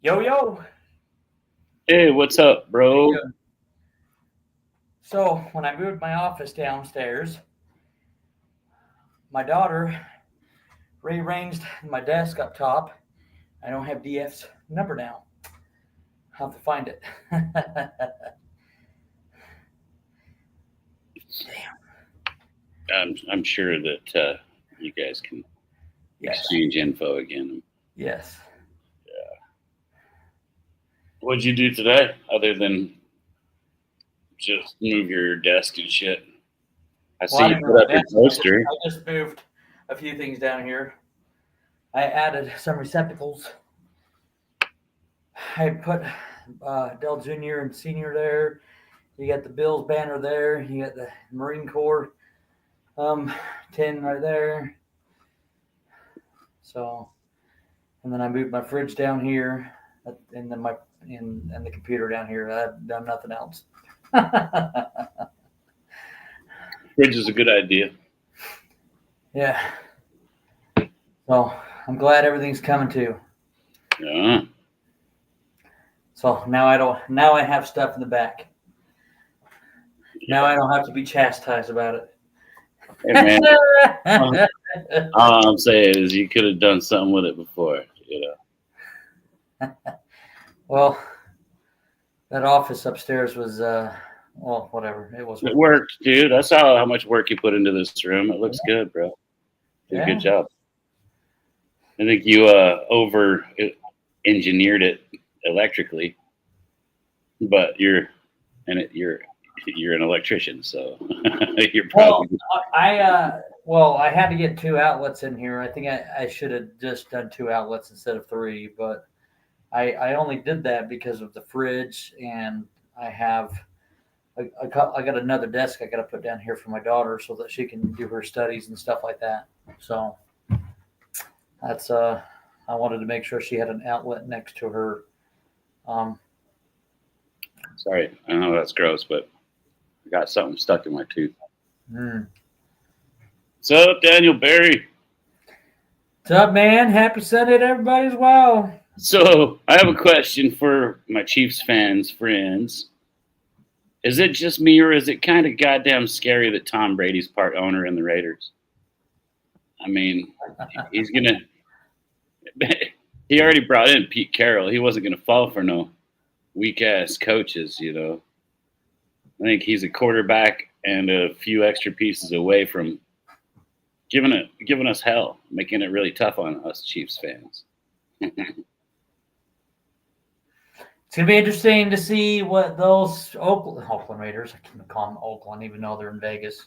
Yo, yo. Hey, what's up, bro? So, when I moved my office downstairs, my daughter rearranged my desk up top. I don't have DF's number now. I'll have to find it. Damn. I'm sure that you guys can Yes. exchange info again. Yes. What'd you do today other than just move your desk and shit? I Well, I see you didn't put move up my your desk. poster. I just moved a few things down here. I added some receptacles. I put Dell Junior and Senior there. You got the Bills banner there. You got the Marine Corps um, tin right there. So, and then I moved my fridge down here, and then my and the computer down here. I've done nothing else. Fridge is a good idea. Yeah. So I'm glad everything's coming to. Yeah. So now I don't. Now I have stuff in the back. Now I don't have to be chastised about it. Hey, man. All I'm saying is you could have done something with it before. Well, that office upstairs was well, whatever. It was. It worked, dude. I saw how much work you put into this room. It looks good, bro. Did a good job. I think you over engineered it electrically, but you're an electrician, so you're probably. Well, I had to get two outlets in here. I think I should have just done two outlets instead of three, but I only did that because of the fridge, and I have I got another desk I got to put down here for my daughter so that she can do her studies and stuff like that. So that's I wanted to make sure she had an outlet next to her. Sorry, I know that's gross, but I got something stuck in my tooth. Mm. What's up, Daniel Barry? What's up, man? Happy Sunday to everybody as well. So I have a question for my Chiefs fans, friends. Is it just me, or is it kind of goddamn scary that Tom Brady's part owner in the Raiders? I mean, he's gonna. He already brought in Pete Carroll. He wasn't gonna fall for no weak ass coaches, you know. I think he's a quarterback and a few extra pieces away from giving us hell, making it really tough on us Chiefs fans. It's gonna be interesting to see what those Oakland Raiders. I can't call them Oakland, even though they're in Vegas.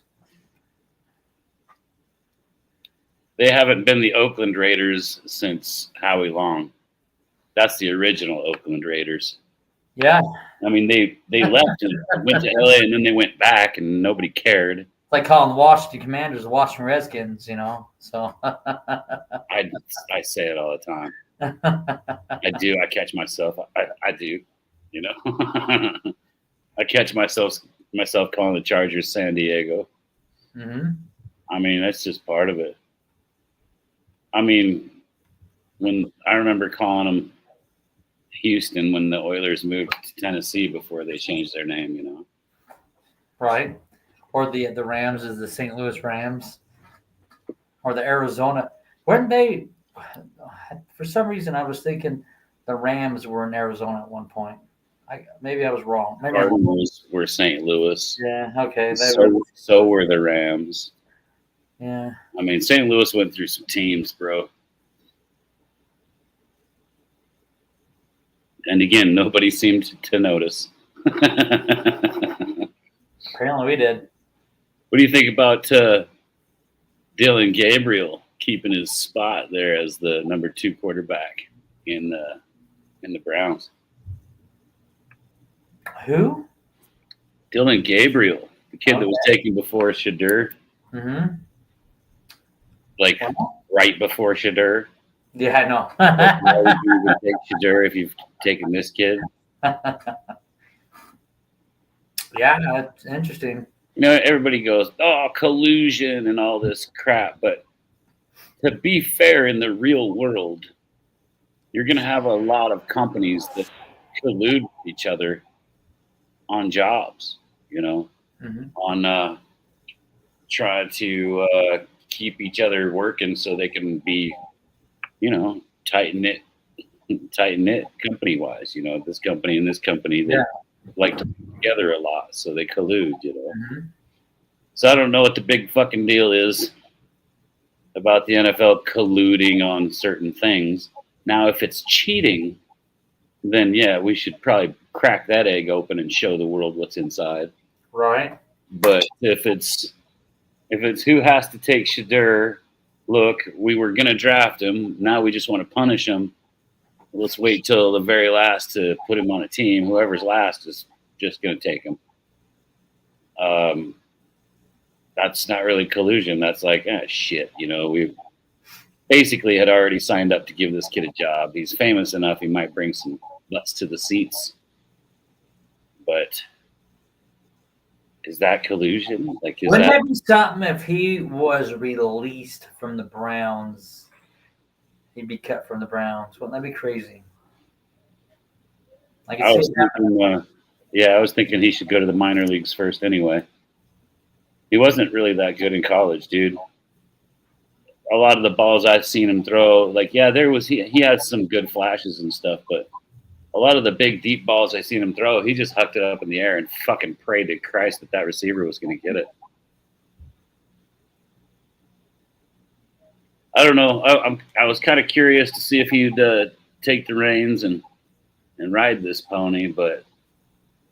They haven't been the Oakland Raiders since Howie Long. That's the original Oakland Raiders. Yeah. I mean, they left and went to LA, and then they went back, and nobody cared. It's like calling the Washington Commanders the Washington Redskins, you know. So I say it all the time. I do. I catch myself. I do. You know. I catch myself calling the Chargers San Diego. Mm-hmm. I mean, that's just part of it. I mean, when I remember calling them Houston when the Oilers moved to Tennessee before they changed their name, you know. Right. Or the Rams is the St. Louis Rams. Or the Arizona. Weren't they? For some reason, I was thinking the Rams were in Arizona at one point. Maybe I was wrong. Maybe Cardinals were St. Louis. Yeah. Okay. So were the Rams. Yeah. I mean, St. Louis went through some teams, bro. And again, nobody seemed to notice. Apparently we did. What do you think about Dylan Gabriel keeping his spot there as the number 2 quarterback in the Browns? Who? Dylan Gabriel, the kid that was taken before Shadur. Mm-hmm. Like right before Shadur. Yeah, I know. Why would you even take Shadur if you've taken this kid? Yeah, that's interesting. You know, everybody goes, "Oh, collusion and all this crap," but to be fair, in the real world, you're going to have a lot of companies that collude with each other on jobs, on trying to keep each other working so they can be, tight knit company wise. This company and this company, they like to work together a lot, so they collude. So I don't know what the big fucking deal is about the NFL colluding on certain things. Now, if it's cheating, then yeah, we should probably crack that egg open and show the world what's inside. Right. But if it's who has to take Shadur, look, we were gonna draft him. Now we just want to punish him. Let's wait till the very last to put him on a team. Whoever's last is just gonna take him. That's not really collusion. That's like, shit. We basically had already signed up to give this kid a job. He's famous enough. He might bring some butts to the seats. But is that collusion? Wouldn't that be something if he was released from the Browns? He'd be cut from the Browns. Wouldn't that be crazy? I was thinking he should go to the minor leagues first anyway. He wasn't really that good in college, dude. A lot of the balls I've seen him throw, he had some good flashes and stuff, but a lot of the big deep balls I seen him throw, he just hucked it up in the air and fucking prayed to Christ that receiver was going to get it. I don't know. I was kind of curious to see if he'd take the reins and ride this pony, but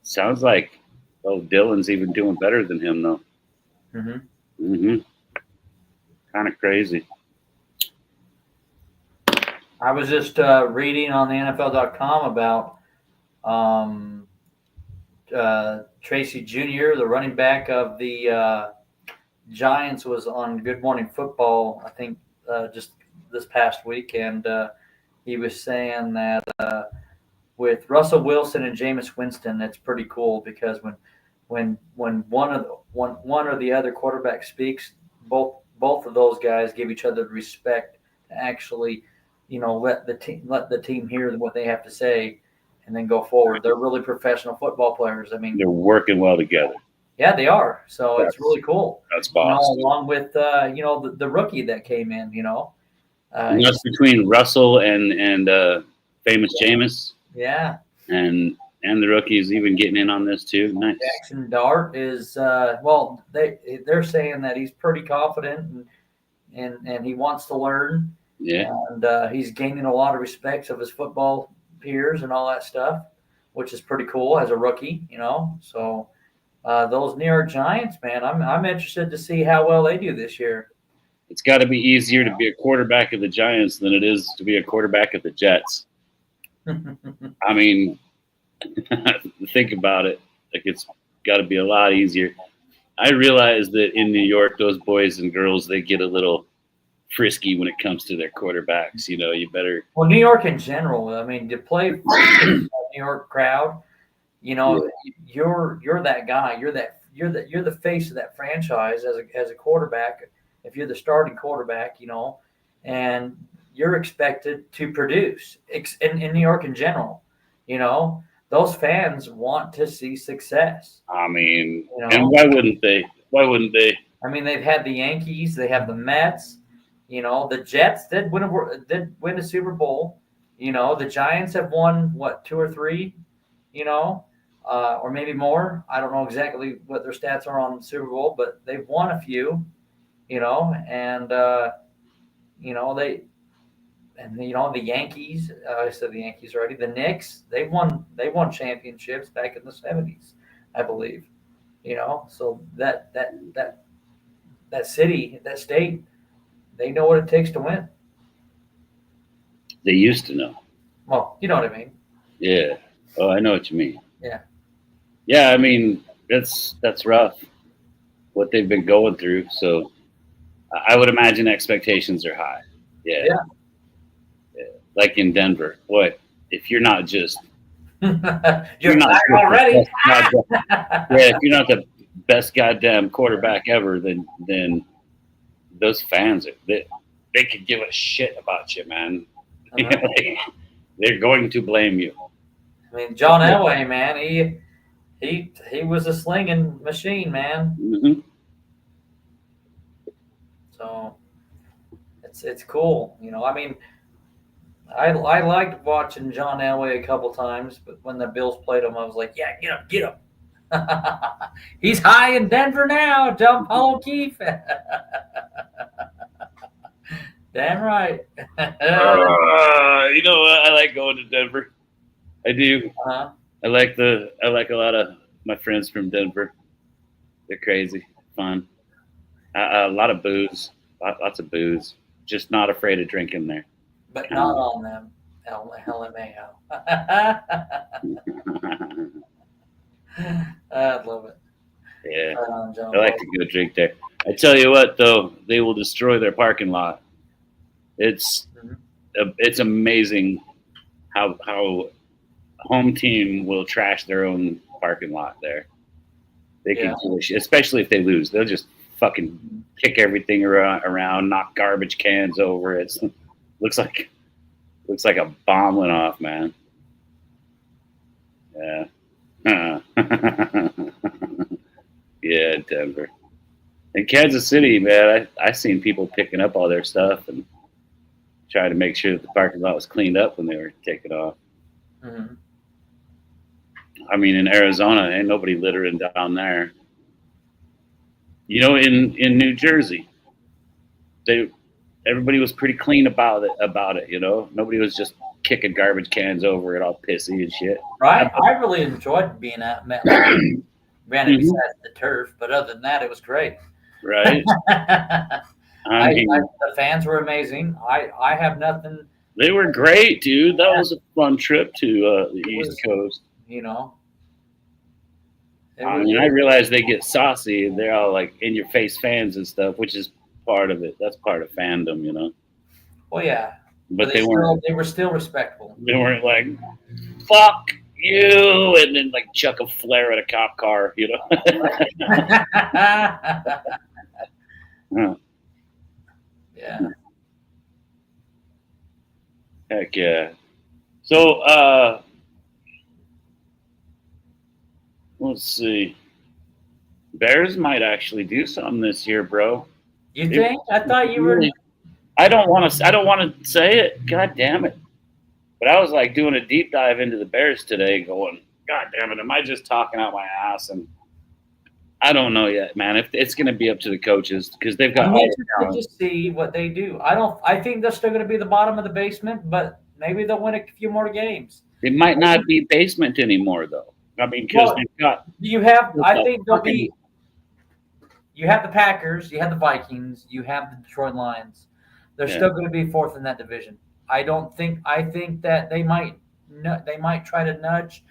sounds like Dylan's even doing better than him though. Kind of crazy. I was just reading on the NFL.com about Tracy Jr., the running back of the Giants, was on Good Morning Football, I think, just this past week, and he was saying that with Russell Wilson and Jameis Winston, it's pretty cool because when one or the other quarterback speaks, both of those guys give each other respect to actually, let the team hear what they have to say, and then go forward. They're really professional football players. I mean, they're working well together. Yeah, they are. So it's really cool. That's awesome. Along with the rookie that came in. And that's between Russell and famous Jameis. Yeah. And the rookies even getting in on this too. Nice. Jackson Dart is they're saying that he's pretty confident and he wants to learn. Yeah. And he's gaining a lot of respect of his football peers and all that stuff, which is pretty cool as a rookie, So those New York Giants, man, I'm interested to see how well they do this year. It's got to be easier to be a quarterback of the Giants than it is to be a quarterback of the Jets. I mean, think about it. It's got to be a lot easier. I realize that in New York, those boys and girls, they get a little frisky when it comes to their quarterbacks. You better. Well, New York in general. I mean, to play for the New York crowd, you're that guy. You're the face of that franchise as a quarterback. If you're the starting quarterback, and you're expected to produce in New York in general. Those fans want to see success. I mean, and why wouldn't they? I mean, they've had the Yankees, they have the Mets. The Jets did win a Super Bowl. The Giants have won 2 or 3. Or maybe more. I don't know exactly what their stats are on the Super Bowl, but they've won a few. And the Yankees. I said the Yankees already. The Knicks. They won championships back in the 70s, I believe. So that city, that state, they know what it takes to win. They used to know. Well, you know what I mean. Yeah. Oh, I know what you mean. Yeah. Yeah, I mean, that's rough, what they've been going through. So I would imagine expectations are high. Yeah. Like in Denver. Boy, if you're not just you're not already. If you're not the best goddamn quarterback ever, then those fans they could give a shit about you, man. They're going to blame you. I mean, John Elway, man, he was a slinging machine, man. Mm-hmm. So it's cool, you know. I mean, I liked watching John Elway a couple times, but when the Bills played him, I was like, yeah, get him. He's high in Denver now, John Paul O'Keefe. Damn right. You know what? I like going to Denver. I do. Uh-huh. I like a lot of my friends from Denver. They're crazy, fun. A lot of booze, lots of booze. Just not afraid of drinking there. But not on them. LMAO. I love it. Yeah, John I like to go drink there. I tell you what, though, they will destroy their parking lot. It's it's amazing how home team will trash their own parking lot there. They can, especially if they lose, they'll just fucking kick everything around, knock garbage cans over. It looks like a bomb went off, man. Yeah. Yeah, Denver. In Kansas City, man, I seen people picking up all their stuff and trying to make sure that the parking lot was cleaned up when they were taking off. Mm-hmm. I mean, in Arizona, ain't nobody littering down there. You know, in New Jersey, everybody was pretty clean about it. You know, nobody was just kicking garbage cans over it, all pissy and shit. Right. I really enjoyed being at MetLife. Granted, besides the turf, but other than that, it was great. Right. The fans were amazing. I have nothing. They were great, dude. That was a fun trip to the East Coast. You know. I mean, I realize they get saucy and they're all like in your face fans and stuff, which is part of it. That's part of fandom, you know. Well, yeah. But they weren't. They were still respectful. They weren't like, "Fuck you," and then like chuck a flare at a cop car, you know. Yeah. Heck yeah. So, let's see. Bears might actually do something this year, bro. You think? I thought you were. I don't want to say it. God damn it. But I was like doing a deep dive into the Bears today, going, God damn it, am I just talking out my ass? And I don't know yet, man. If it's going to be up to the coaches because they've got. I'm just see what they do. I think they're still going to be the bottom of the basement, but maybe they'll win a few more games. It might not be basement anymore, though. I mean, because they've got. You have. I think they'll be. You have the Packers. You have the Vikings. You have the Detroit Lions. They're still going to be fourth in that division. I think that they might try to nudge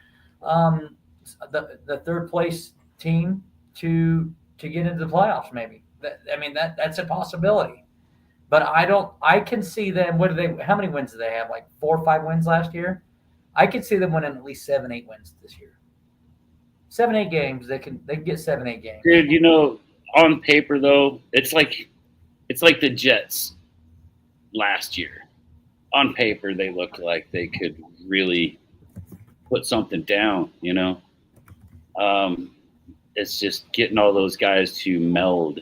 the third place team to get into the playoffs. Maybe that's a possibility. But I can see them. How many wins do they have? Like 4 or 5 wins last year. I could see them winning at least 7, 8 wins this year. 7, 8 games. They can get 7, 8 games. Dude, you know, on paper though, it's like the Jets last year. On paper, they looked like they could really put something down, you know. It's just getting all those guys to meld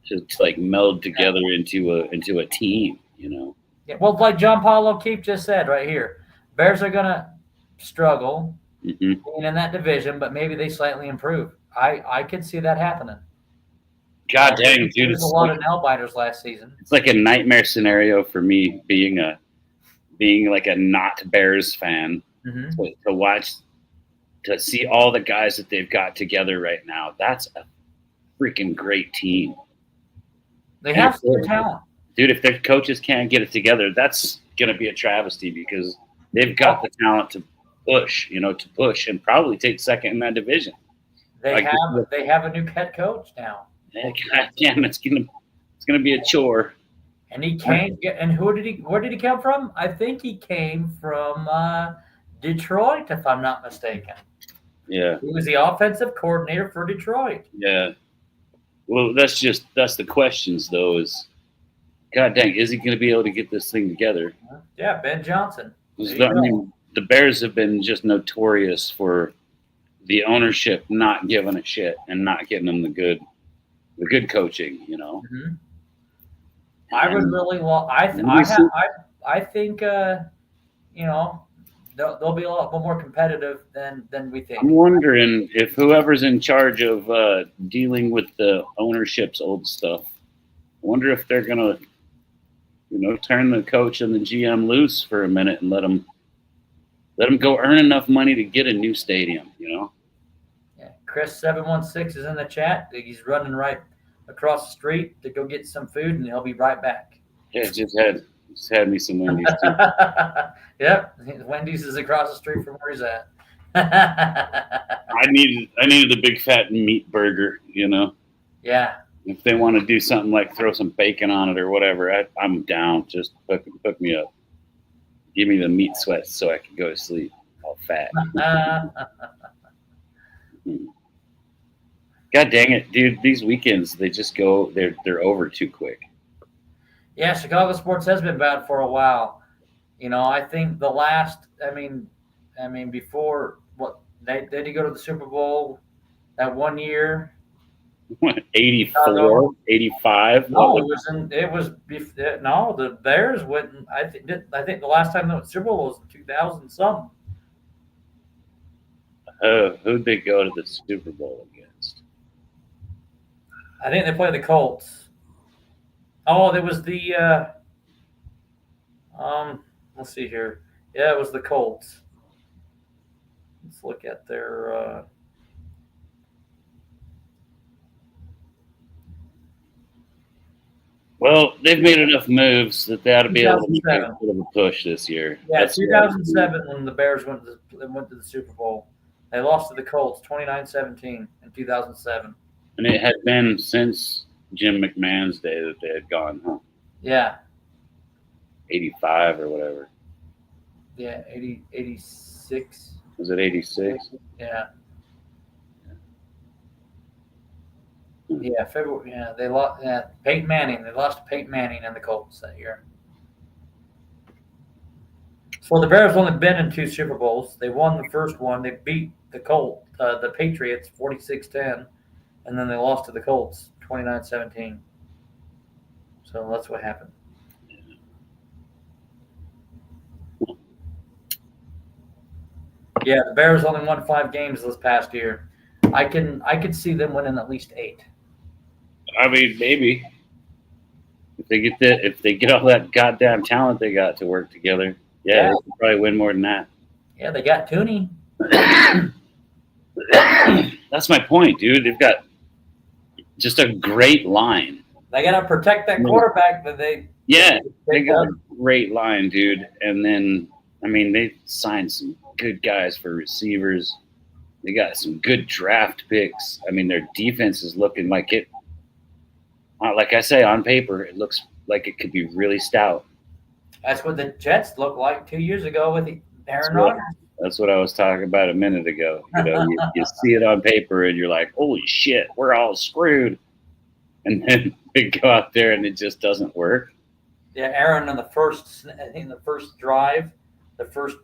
together into a team, you know. Yeah, well, like John Paul O'Keefe just said right here, Bears are gonna struggle being in that division, but maybe they slightly improve. I could see that happening. God dang, dude! There's a lot of nail biters last season. It's like a nightmare scenario for me being like a not Bears fan to watch, to see all the guys that they've got together right now. That's a freaking great team. They have some talent. Dude, if their coaches can't get it together, that's going to be a travesty because they've got the talent to push and probably take second in that division. They have a new head coach now. God damn, it's gonna be a chore. And he came. And where did he come from? I think he came from Detroit, if I'm not mistaken. Yeah, he was the offensive coordinator for Detroit. Yeah. Well, that's the questions though. Is God dang, is he going to be able to get this thing together? Yeah, Ben Johnson. There you I go. mean, the Bears have been just notorious for the ownership not giving a shit and not getting them the good coaching, you know. Mhm. I would And really we see, I think you know they'll be a lot more competitive than we I'm think. wondering if whoever's in charge of dealing with the ownership's old stuff, I wonder if they're gonna, turn the coach and the GM loose for a minute and let them go earn enough money to get a new stadium, you know. Yeah, Chris 716 is in the chat. He's running right across the street to go get some food, and he'll be right back. Yeah, just had me some Wendy's too. Yep, Wendy's is across the street from where he's at. I needed a big fat meat burger, you know. Yeah, If they want to do something like throw some bacon on it or whatever, I'm down. Just hook me up. Give me the meat sweats so I can go to sleep all fat. God dang it, dude! These weekends they just go. They're over too quick. yeah. Chicago sports has been bad for a while. I think the last. Before what they did, he go to the Super Bowl that one year. What, Chicago. 84, 85? What No, was no, the Bears went. I think the last time they went to Super Bowl was in 2000 something. who'd they go to the Super Bowl against? I think they played the Colts. Oh, there was the let's see here. Yeah, it was the Colts. Let's look at their Well, they've made enough moves that they ought to be able to make a 2007. bit of a push this year. Yeah, That's 2007 when the Bears went to the Super Bowl. They lost to the Colts 29-17 in 2007. and it had been since Jim McMahon's day that they had gone, huh? Yeah. 85 or whatever. Yeah, 86. Was it 86? Yeah. Yeah, February. Yeah, they lost. Yeah, Peyton Manning. They lost to Peyton Manning and the Colts that year. So the Bears only been in 2 Super Bowls. They won the first one. They beat the Patriots 46-10, and then they lost to the Colts 29-17. So that's what happened. Yeah, the Bears only won 5 games this past year. I could see them winning at least 8. I mean, maybe if they get all that goddamn talent they got to work together, yeah, they could probably win more than that. Yeah, they got Tooney. That's my point, dude. They've got just a great line. They got to protect that quarterback that they. Yeah, they got a great line, dude. And then, I mean, they signed some good guys for receivers. They got some good draft picks. I mean, their defense is looking like it. Like I say, on paper, it looks like it could be really stout. That's what the Jets looked like 2 years ago with Aaron Rodgers. That's what I was talking about a minute ago. You see it on paper and you're like, holy shit, we're all screwed. And then they go out there and it just doesn't work. Yeah, Aaron in the first drive, the first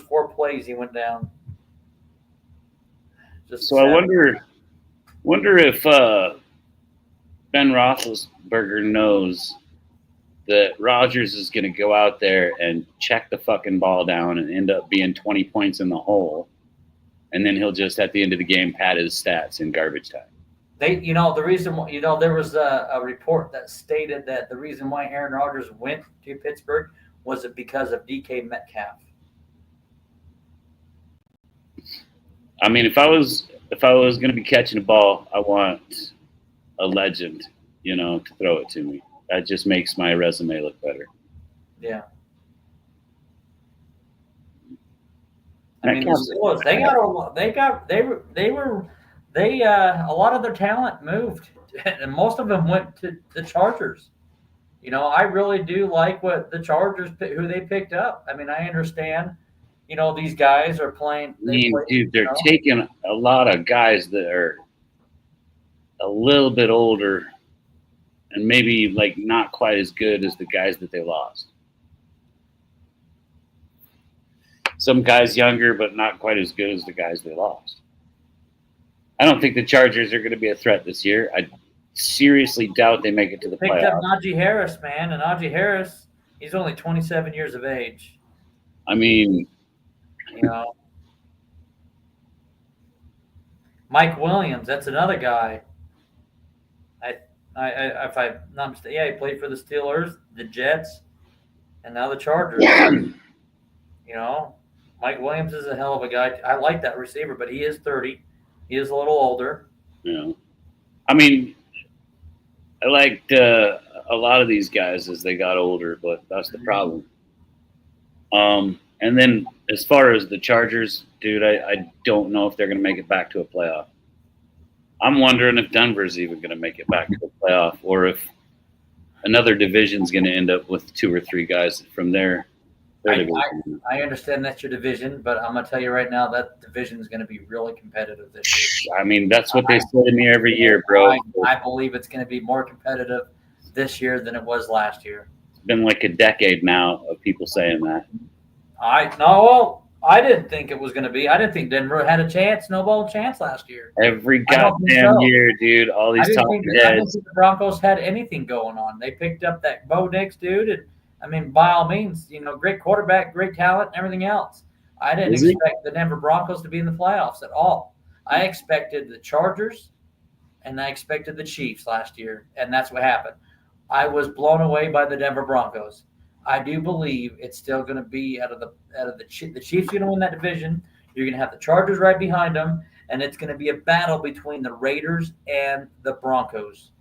4 plays he went down. So I wonder if Ben Roethlisberger knows that Rodgers is going to go out there and check the fucking ball down and end up being 20 points in the hole, and then he'll just at the end of the game pad his stats in garbage time. The reason there was a report that stated that the reason why Aaron Rodgers went to Pittsburgh was it because of DK Metcalf. I mean, if I was going to be catching a ball, I want a legend, to throw it to me. That just makes my resume look better. Yeah. I mean, the Steelers, a lot of their talent moved, and most of them went to the Chargers. I really do like what the Chargers who they picked up. I mean, I understand. These guys are playing. Dude, they're taking a lot of guys that are a little bit older and maybe like not quite as good as the guys that they lost. some guys younger, but not quite as good as the guys they lost. I don't think the Chargers are going to be a threat this year. I seriously doubt they make it to the Picked up playoffs. Najee Harris, man, and Najee Harris, he's only 27 years of age. I mean, You know, Mike Williams, that's another guy. If I'm not mistaken, yeah, he played for the Steelers, the Jets, and now the Chargers. You know, Mike Williams is a hell of a guy. I like that receiver, but he is 30. He is a little older. I mean, I liked a lot of these guys as they got older, but that's the problem. And then as far as the Chargers, dude, I don't know if they're going to make it back to a playoff. I'm wondering if Denver's even going to make it back to a playoff, or if another division's going to end up with 2 or 3 guys from their division. I understand that's your division, but I'm going to tell you right now that division is going to be really competitive this year. I mean, that's what they say to me every year, bro. I believe it's going to be more competitive this year than it was last year. It's been like a decade now of people saying that. I didn't think it was going to be. I didn't think Denver had a chance, snowball chance last year. Every goddamn year, dude. All these talking heads. I didn't think the Broncos had anything going on. They picked up that Bo Nix dude, and I mean, by all means, great quarterback, great talent, and everything else. I didn't expect the Denver Broncos to be in the playoffs at all. I expected the Chargers, and I expected the Chiefs last year, and that's what happened. I was blown away by the Denver Broncos. I do believe it's still going to be out of the Chiefs going to win that division. You're going to have the Chargers right behind them, and it's going to be a battle between the Raiders and the Broncos.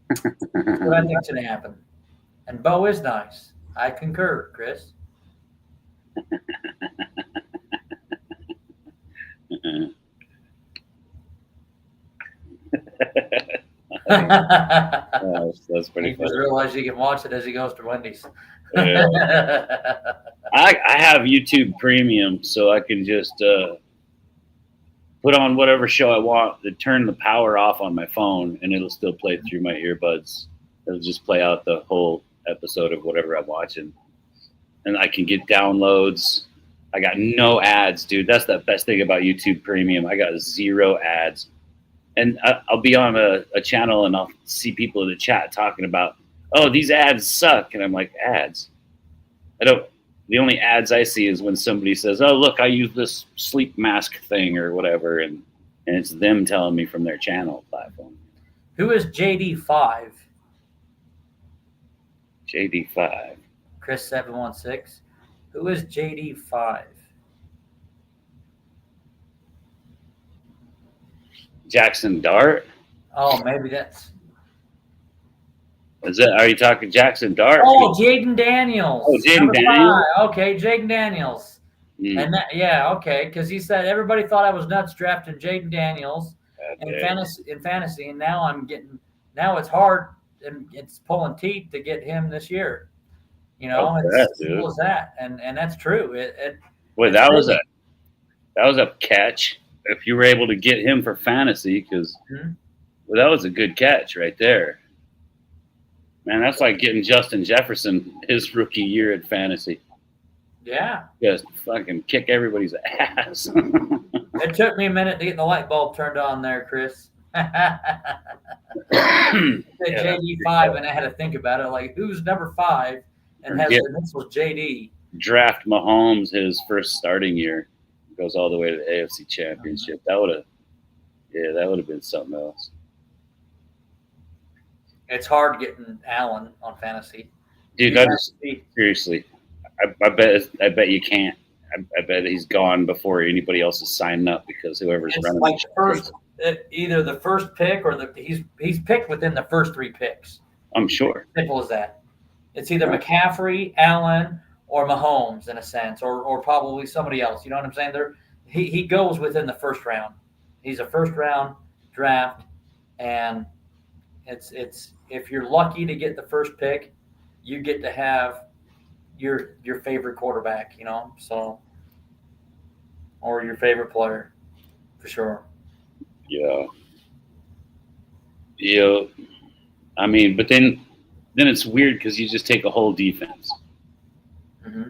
That's what I think's going to happen. And Bo is nice. I concur, Chris. That's pretty funny. Just realize you can watch it as he goes to Wendy's. Yeah. I have YouTube Premium, so I can just put on whatever show I want, to turn the power off on my phone, and it'll still play through my earbuds. It'll just play out the whole episode of whatever I'm watching. And I can get downloads. I got no ads, dude. That's the best thing about YouTube Premium. I got 0 ads. And I'll be on a channel, and I'll see people in the chat talking about, oh, these ads suck. And I'm like, ads? The only ads I see is when somebody says, oh, look, I use this sleep mask thing or whatever. And it's them telling me from their channel platform. Who is JD5? JD5. Chris 716. Who is JD5? Jackson Dart? Oh, maybe that's. Are you talking Jackson Dart? Oh, Jaden Daniels. Oh, Jaden Daniels. Okay, Jaden Daniels. And okay, because he said everybody thought I was nuts drafting Jaden Daniels in fantasy, and now it's hard and it's pulling teeth to get him this year. It's simple as that, and that's true. That was a catch. If you were able to get him for fantasy, because that was a good catch right there. Man, that's like getting Justin Jefferson his rookie year at fantasy. Yeah. Just fucking kick everybody's ass. It took me a minute to get the light bulb turned on there, Chris. JD5, and I had to think about it. Like, who's number 5 and has the initials JD? Draft Mahomes his first starting year. Goes all the way to the AFC Championship. That would have been something else. It's hard getting Allen on fantasy. Dude, seriously. I bet you can't. I bet he's gone before anybody else is signing up, because whoever's running like either the first pick or he's picked within the first 3 picks. I'm sure. Simple as that. It's either McCaffrey, Allen, or Mahomes in a sense, or probably somebody else. You know what I'm saying? He goes within the first round. He's a first round draft, and it's if you're lucky to get the first pick, you get to have your favorite quarterback, so, or your favorite player, for sure. Yeah. I mean, but then it's weird because you just take a whole defense. hmm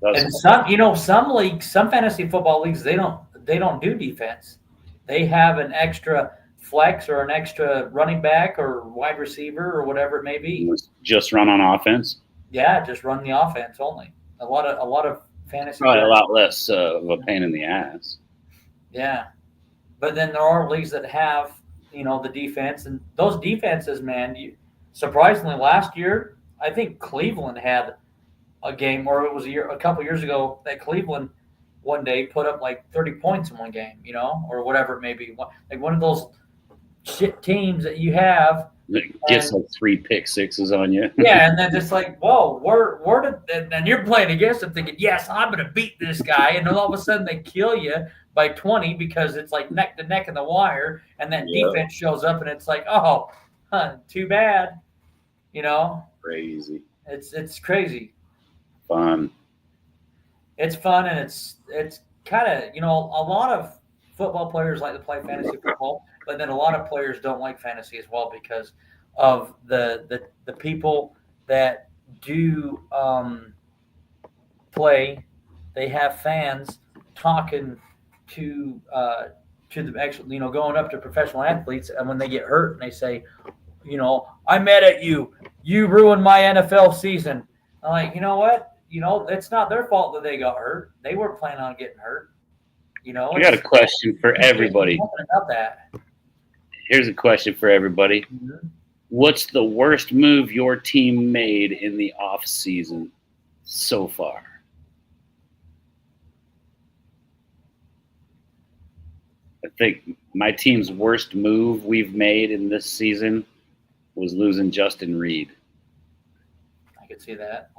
That's And some leagues, some fantasy football leagues, they don't do defense. They have an extra flex or an extra running back or wide receiver or whatever it may be. just run on offense. Yeah, just run the offense only. A lot of fantasy Probably a players. lot less of a pain in the ass. Yeah, but then there are leagues that have the defense, and those defenses, man. Surprisingly, last year I think Cleveland had a game, or it was a couple years ago, that Cleveland one day put up like 30 points in one game, or whatever it may be. Like one of those shit teams that you have, It and gets like 3 pick-sixes on you. yeah, and then it's like, whoa, where did, and you're playing against them thinking, yes, I'm gonna beat this guy, and then all of a sudden they kill you by 20 because it's like neck to neck in the wire, and that Yeah. defense shows up, and it's like, oh, too bad, Crazy. it's crazy. Fun. It's fun, and it's kind of a lot of football players like to play fantasy football, but then a lot of players don't like fantasy as well because of the people that do play. They have fans talking to the actual, going up to professional athletes, and when they get hurt, and they say, I'm mad at you. You ruined my NFL season. I'm like, you know what? It's not their fault that they got hurt. They weren't planning on getting hurt. I got a question for everybody. Nothing about that. Here's a question for everybody. Mhm. What's the worst move your team made in the off season so far? I think my team's worst move we've made in this season was losing Justin Reed. I could see that.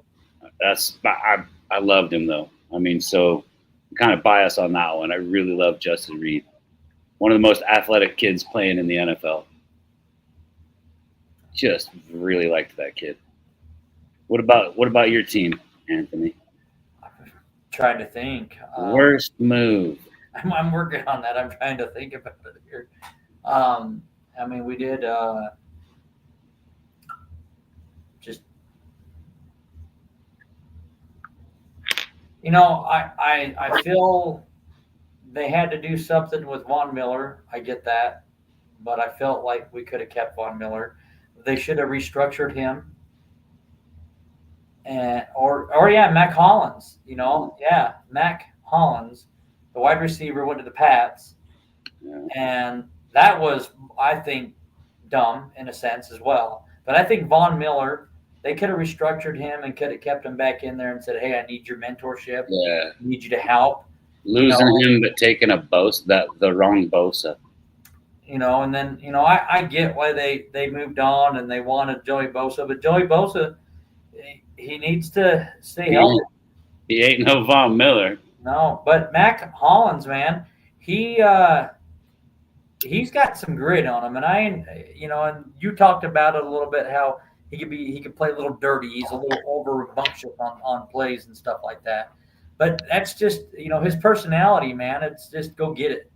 I loved him though. I mean, so I'm kind of biased on that one. I really love Justin Reed, one of the most athletic kids playing in the NFL. Just really liked that kid. What about your team, Anthony? I'm trying to think. Worst move. I'm working on that. I'm trying to think about it here. I mean, we did just. I feel they had to do something with Von Miller. I get that, but I felt like we could have kept Von Miller. They should have restructured him, and or yeah, Mac Hollins. Yeah, Mac Hollins, the wide receiver, went to the Pats, Yeah. and that was, I think, dumb in a sense as well. But I think Von Miller, they could have restructured him and could have kept him back in there and said, "Hey, I need your mentorship. Yeah. I need you to help." Losing him, but taking the wrong Bosa. And then I get why they moved on and they wanted Joey Bosa, but Joey Bosa, he needs to stay healthy. He ain't no Von Miller. No, but Mac Hollins, man, he's got some grit on him, and and you talked about it a little bit, how he could play a little dirty. He's a little over rambunctious on plays and stuff like that. But that's just his personality, man. It's just go get it,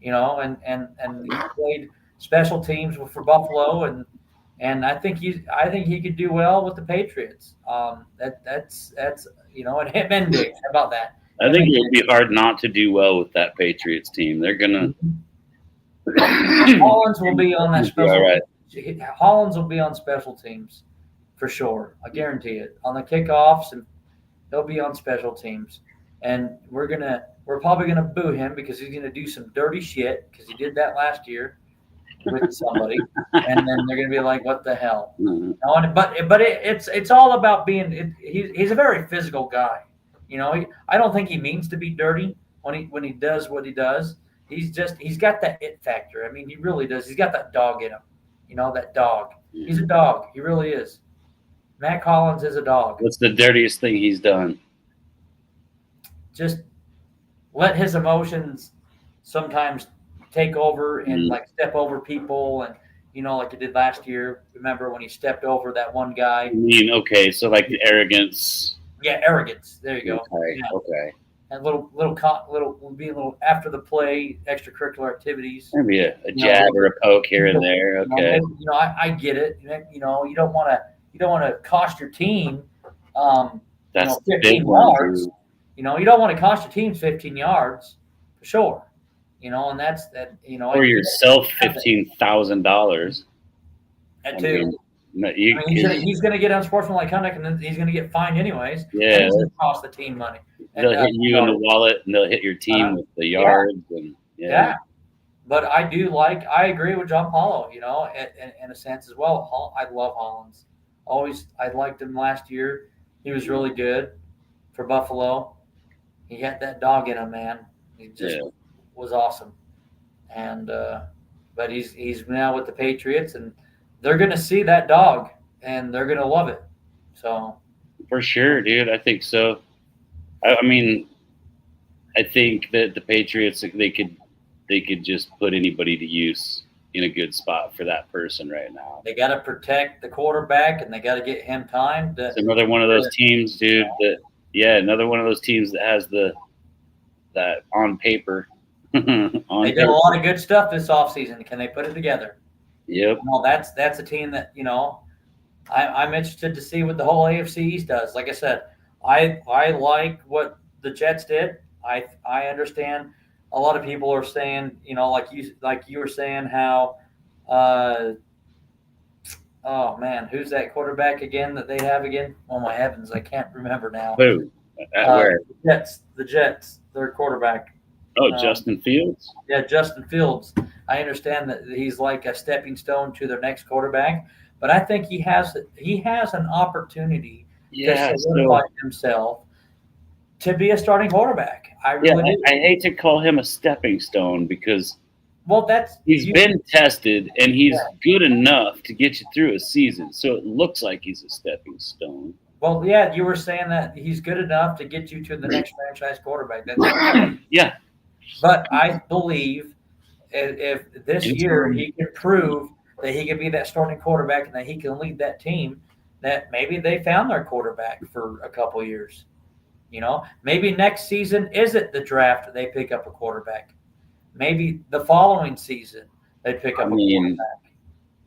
and he played special teams for Buffalo, and I think he could do well with the Patriots. That's and him and Diggs. How about that? I think it would be hard not to do well with that Patriots team. They're gonna. Hollins will be on that special. All right. Hollins will be on special teams for sure. I guarantee it. On the kickoffs, and he'll be on special teams. And we're probably gonna boo him because he's gonna do some dirty shit because he did that last year with somebody, and then they're gonna be like, "What the hell?" Mhm. But it's all about being. He's a very physical guy. I don't think he means to be dirty when he does what he does. He's got that it factor. I mean, he really does. He's got that dog in him. That dog. He's a dog. He really is. Matt Collins is a dog. What's the dirtiest thing he's done? Just let his emotions sometimes take over and like step over people, and like he did last year. Remember when he stepped over that one guy? I mean, okay, so like the arrogance. Yeah, arrogance. There you go. Okay, Yeah. okay. And little after the play extracurricular activities. Maybe a jab or a poke here and there. Okay. I get it. You don't want to cost your team That's the big 15 one, yards. dude. You don't want to cost your teams 15 yards for sure. And that's that. Or yourself That $15,000. I too. mean, no, you He's gonna get unsportsmanlike conduct, and then he's gonna get fined anyways, and yeah, it's gonna cost the team money. they'll hit you in the wallet, and they'll hit your team with the yards, and Yeah. But I agree with John Paulo, in a sense as well. I love Hollins. I liked him last year. He was really good for Buffalo. He had that dog in him, man. He just was awesome. And but he's now with the Patriots, and they're gonna see that dog, and they're gonna love it. So for sure, dude. I think so. I mean, I think that the Patriots they could just put anybody to use in a good spot for that person right now. they got to protect the quarterback, and they got to get him time. It's another one of those teams, dude. Another one of those teams that has that on paper. They did a lot of good stuff this offseason. Can they put it together? Yep. That's a team that I'm interested to see what the whole AFC East does. Like I said, I like what the Jets did. I understand. A lot of people are saying, like you were saying, how, oh man, who's that quarterback again that they have again? Oh my heavens, I can't remember now. Who? Where? The Jets, their quarterback. Oh, Justin Fields? Yeah, Justin Fields. I understand that he's like a stepping stone to their next quarterback, but I think he has an opportunity to solidify himself to be a starting quarterback. I really do. I hate to call him a stepping stone because he's been tested and he's good enough to get you through a season. So it looks like he's a stepping stone. Well, yeah, you were saying that he's good enough to get you to the next franchise quarterback. Yeah. But I believe if this year he can prove that he can be that starting quarterback and that he can lead that team, that maybe they found their quarterback for a couple of years. Maybe next season isn't the draft they pick up a quarterback. Maybe the following season they pick up a quarterback.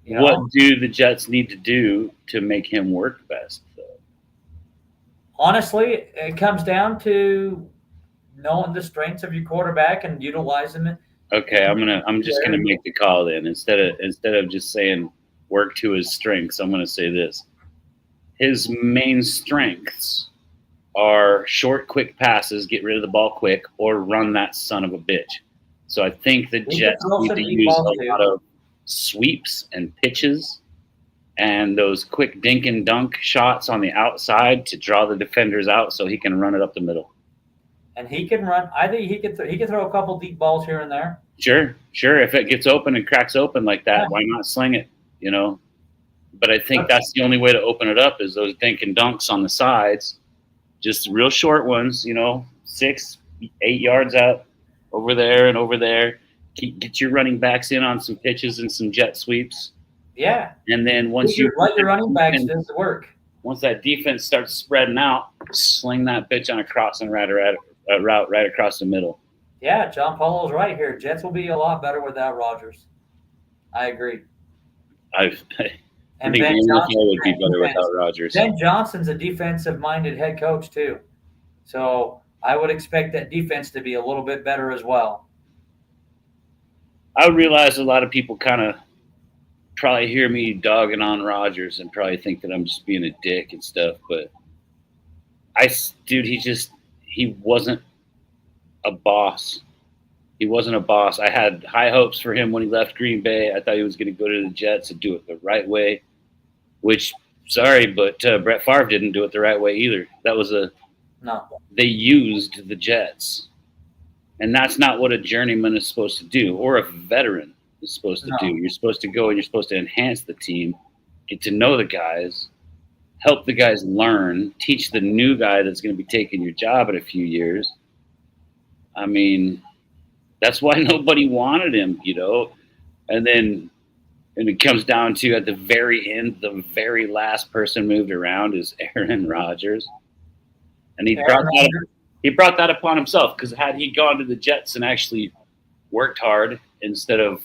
What do the Jets need to do to make him work best, though? Honestly, it comes down to knowing the strengths of your quarterback and utilizing it. Okay, I'm just gonna make the call then. Instead of just saying work to his strengths, I'm gonna say this. His main strengths are short, quick passes, get rid of the ball quick, or run that son of a bitch. So I think the Jets need to use a lot of sweeps and pitches and those quick dink and dunk shots on the outside to draw the defenders out so he can run it up the middle. And he can run. I think he could throw a couple deep balls here and there. Sure. If it gets open and cracks open like that, why not sling it? But I think that's the only way to open it up is those dink and dunks on the sides. Just real short ones, 6, 8 yards out over there and over there. Get your running backs in on some pitches and some jet sweeps. Yeah. And then once you let your running backs do the work. Once that defense starts spreading out, sling that bitch on a crossing route right across the middle. Yeah, John Paulo's right here. Jets will be a lot better without Rodgers. I agree. I think the NFL would be better without Rodgers. Ben Johnson's a defensive-minded head coach too, so I would expect that defense to be a little bit better as well. I realize a lot of people kind of probably hear me dogging on Rodgers and probably think that I'm just being a dick and stuff, but he wasn't a boss. He wasn't a boss. I had high hopes for him when he left Green Bay. I thought he was going to go to the Jets and do it the right way, which, sorry, but Brett Favre didn't do it the right way either. They used the Jets. And that's not what a journeyman is supposed to do or a veteran is supposed to do. You're supposed to go and you're supposed to enhance the team, get to know the guys, help the guys learn, teach the new guy that's going to be taking your job in a few years. I mean, that's why nobody wanted him, And then it comes down to at the very end, the very last person moved around is Aaron Rodgers. And he brought that upon himself because had he gone to the Jets and actually worked hard instead of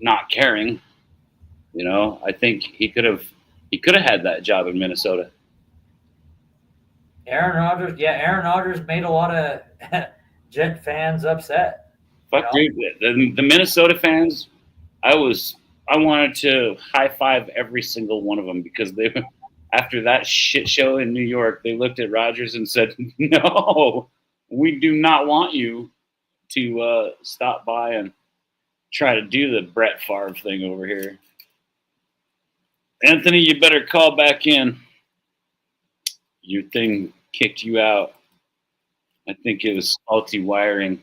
not caring, I think he could have had that job in Minnesota. Aaron Rodgers made a lot of Jet fans upset. Fuck, dude. The Minnesota fans, I wanted to high five every single one of them because they, after that shit show in New York, they looked at Rodgers and said, "No, we do not want you to stop by and try to do the Brett Favre thing over here." Anthony, you better call back in. Your thing kicked you out. I think it was faulty wiring.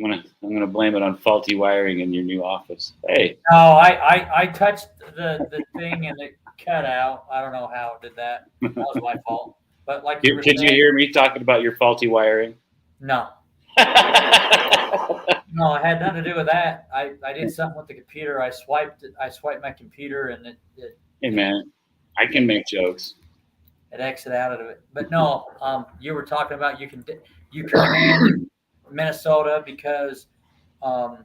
I'm gonna blame it on faulty wiring in your new office. Hey. No, I touched the thing and it cut out. I don't know how it did that. That was my fault. But like you were Did you saying, hear me talking about your faulty wiring? no. No, it had nothing to do with that. I did something with the computer. I swiped my computer and it Hey man, I can make jokes. it exited out of it. But no, you were talking about you can ban Minnesota because for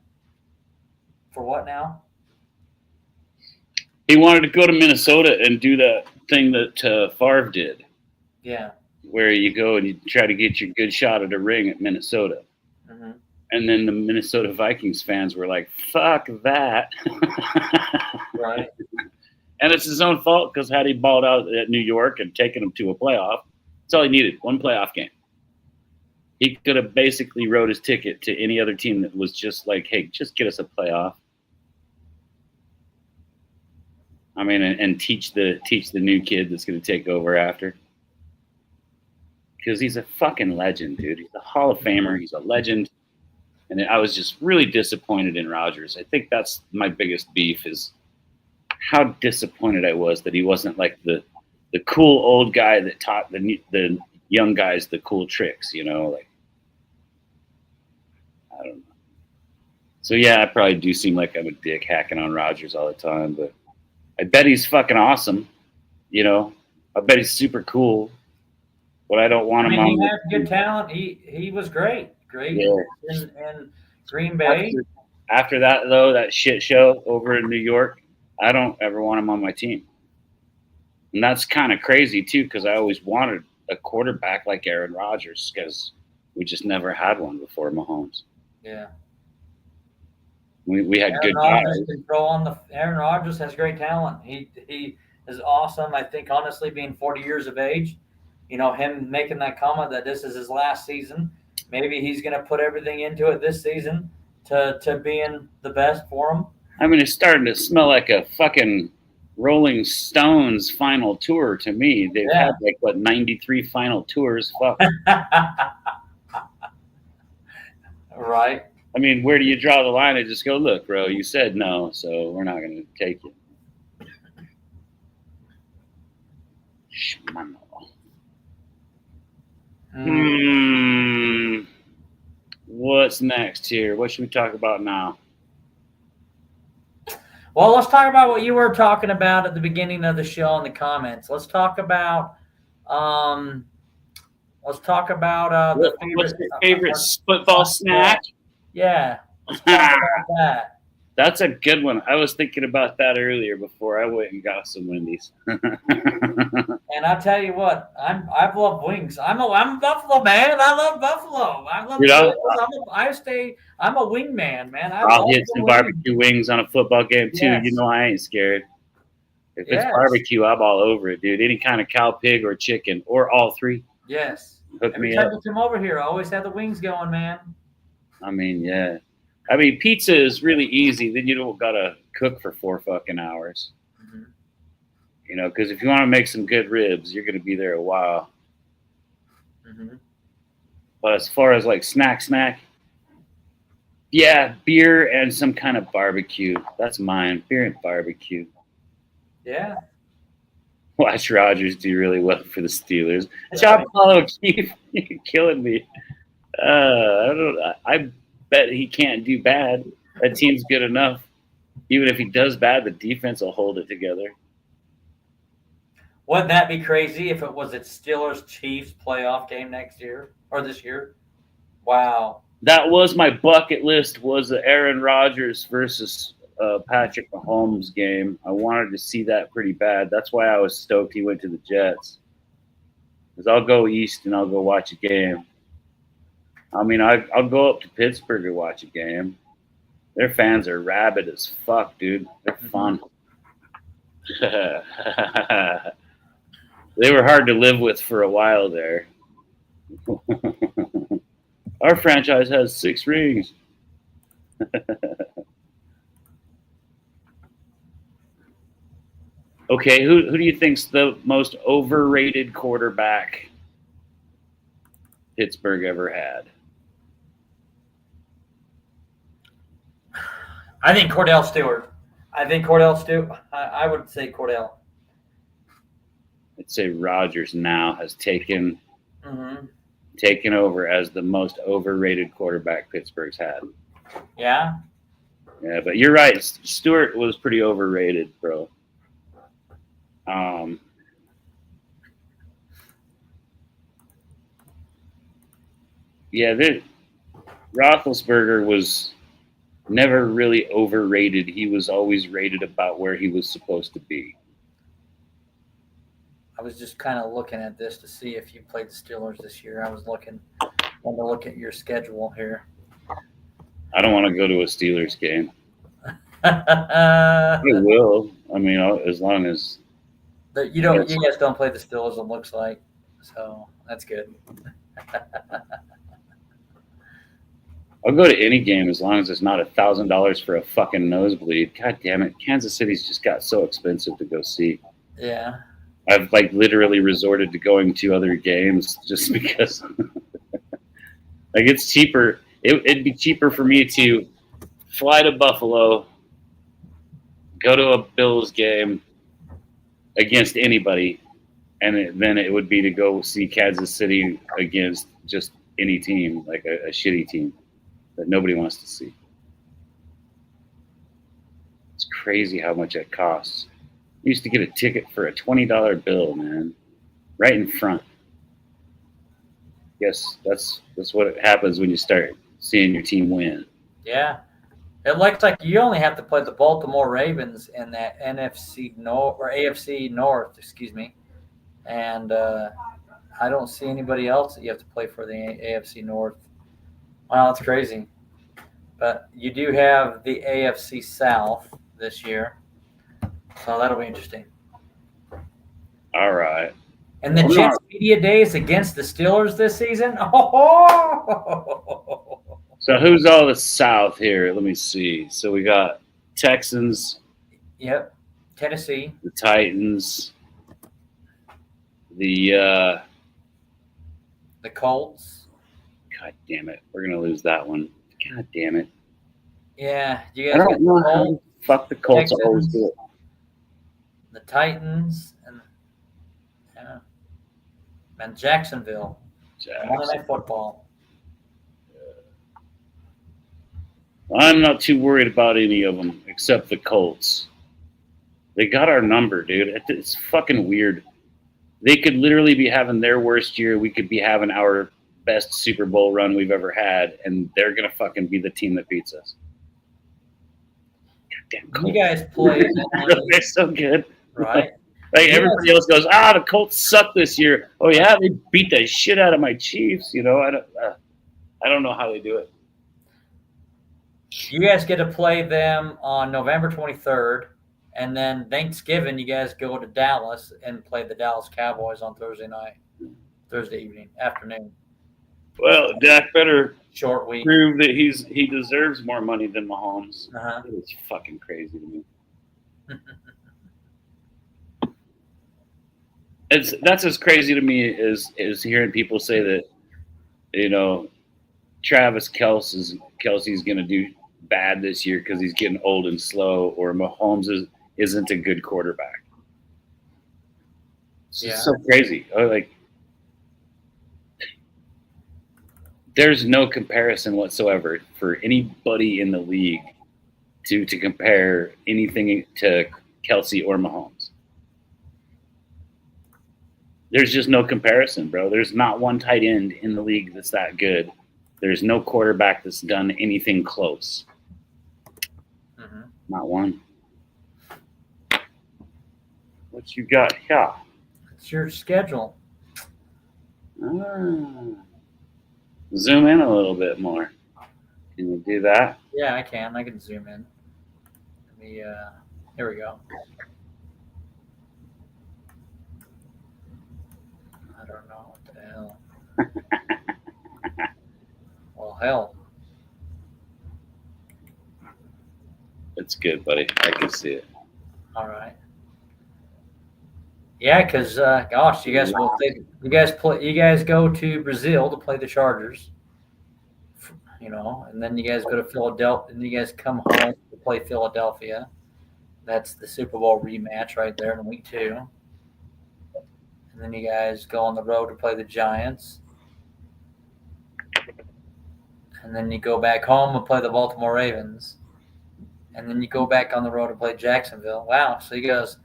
what now? He wanted to go to Minnesota and do that thing that Favre did, Yeah. where you go and you try to get your good shot at a ring at Minnesota. Mm-hmm. And then the Minnesota Vikings fans were like, "Fuck that!" Right. And it's his own fault because had he balled out at New York and taken them to a playoff, that's all he needed, one playoff game. He could have basically wrote his ticket to any other team that was just like, "Hey, just get us a playoff." I mean, and teach the new kid that's going to take over after. Because he's a fucking legend, dude. He's a Hall of Famer. He's a legend. And I was just really disappointed in Rodgers. I think that's my biggest beef is how disappointed I was that he wasn't like the cool old guy that taught the young guys the cool tricks, you know? Like, I don't know. So, yeah, I probably do seem like I'm a dick hacking on Rodgers all the time, but I bet he's fucking awesome, you know? I bet he's super cool. But I don't want him on. He has good talent. He was great. Great Yeah. in Green Bay. After that, though, that shit show over in New York, I don't ever want him on my team. And that's kind of crazy, too, because I always wanted a quarterback like Aaron Rodgers because we just never had one before Mahomes. Yeah. We had good guys. Aaron Rodgers has great talent. He is awesome. I think, honestly, being 40 years of age, you know, him making that comment that this is his last season, maybe he's going to put everything into it this season to being the best for him. I mean, it's starting to smell like a fucking Rolling Stones final tour to me. They've had, 93 final tours. Fuck. Right. I mean, where do you draw the line and just go, look, bro, you said no, so we're not going to take it. What's next here? What should we talk about now? Well, let's talk about what you were talking about at the beginning of the show in the comments. Let's talk about what's your favorite football snack? Yeah, let's talk about that. That's a good one. I was thinking about that earlier before I went and got some Wendy's. And I'll tell you what, I love wings. I'm a Buffalo man. I love Buffalo. I love. I'm a wing man, man. I'll hit some barbecue wings on a football game too. Yes. You know I ain't scared. If it's barbecue, I'm all over it, dude. Any kind of cow, pig, or chicken, or all three. Yes. Hook Every me time up. you come over here, I always have the wings going, man. I mean, yeah. I mean, pizza is really easy. Then you don't gotta cook for 4 fucking hours. Mm-hmm. You know, because if you want to make some good ribs, you're gonna be there a while. Mm-hmm. But as far as like snack, yeah, beer and some kind of barbecue. That's mine. Beer and barbecue. Yeah. Watch Rodgers do really well for the Steelers. John Paul O'Keefe, you're killing me. I bet he can't do bad. That team's good enough. Even if he does bad, the defense will hold it together. Wouldn't that be crazy if it was a Steelers-Chiefs playoff game next year or this year? Wow. That was my bucket list, was the Aaron Rodgers versus Patrick Mahomes game. I wanted to see that pretty bad. That's why I was stoked he went to the Jets. Because I'll go east and I'll go watch a game. I mean, I'll go up to Pittsburgh and watch a game. Their fans are rabid as fuck, dude. They're fun. They were hard to live with for a while there. Our franchise has 6 rings. Okay, who do you think's the most overrated quarterback Pittsburgh ever had? I think Cordell Stewart. I would say Cordell. I'd say Rodgers now has taken over as the most overrated quarterback Pittsburgh's had. Yeah. Yeah, but you're right. Stewart was pretty overrated, bro. Yeah, Roethlisberger was never really overrated. He was always rated about where he was supposed to be. I was just kind of looking at this to see if you played the Steelers this year. I was wanting to look at your schedule here. I don't want to go to a Steelers game. I will. I mean, as long as you guys don't play the Steelers. It looks like, so that's good. I'll go to any game as long as it's not $1,000 for a fucking nosebleed. God damn it, Kansas City's just got so expensive to go see. Yeah. I've literally resorted to going to other games just because it's cheaper. It'd be cheaper for me to fly to Buffalo, go to a Bills game against anybody, and then it would be to go see Kansas City against just any team, like a shitty team that nobody wants to see. It's crazy how much it costs. I used to get a ticket for a $20 bill, man, right in front. Yes, that's what happens when you start seeing your team win. Yeah. It looks like you only have to play the Baltimore Ravens in that NFC North or AFC North, excuse me. And I don't see anybody else that you have to play for the AFC North. Wow, that's crazy. But you do have the AFC South this year. So that'll be interesting. All right. And the Jets Media Days against the Steelers this season? Oh! So who's all the South here? Let me see. So we got Texans. Yep. Tennessee. The Titans. The Colts. God damn it. We're going to lose that one. God damn it. Yeah. You guys I don't know how the fuck the Colts Texans, always do it. The Titans and Jacksonville. Monday Night Football. I'm not too worried about any of them except the Colts. They got our number, dude. It's fucking weird. They could literally be having their worst year. We could be having our best Super Bowl run we've ever had, and they're going to fucking be the team that beats us. Goddamn Colts. You guys play. They're so good. Right. Everybody else goes, the Colts suck this year. Oh, yeah, they beat the shit out of my Chiefs. I don't know how they do it. You guys get to play them on November 23rd, and then Thanksgiving you guys go to Dallas and play the Dallas Cowboys on Thursday afternoon. Well, Dak better short week prove that he deserves more money than Mahomes. It's fucking crazy to me. That's as crazy to me as hearing people say that, Travis Kelce's going to do bad this year because he's getting old and slow, or Mahomes isn't a good quarterback. It's so crazy. There's no comparison whatsoever for anybody in the league to compare anything to Kelce or Mahomes. There's just no comparison, bro. There's not one tight end in the league that's that good. There's no quarterback that's done anything close. Mm-hmm. Not one. What you got here? It's your schedule. Ah. Zoom in a little bit more. Can you do that? Yeah, I can. I can zoom in. Let me. Here we go. I don't know what the hell. Well, hell. It's good, buddy. I can see it. All right. Yeah, because gosh, you guys will you guys play. You guys go to Brazil to play the Chargers. And then you guys go to Philadelphia, and you guys come home to play Philadelphia. That's the Super Bowl rematch right there in week 2. And then you guys go on the road to play the Giants. And then you go back home and play the Baltimore Ravens. And then you go back on the road to play Jacksonville. Wow. So you guys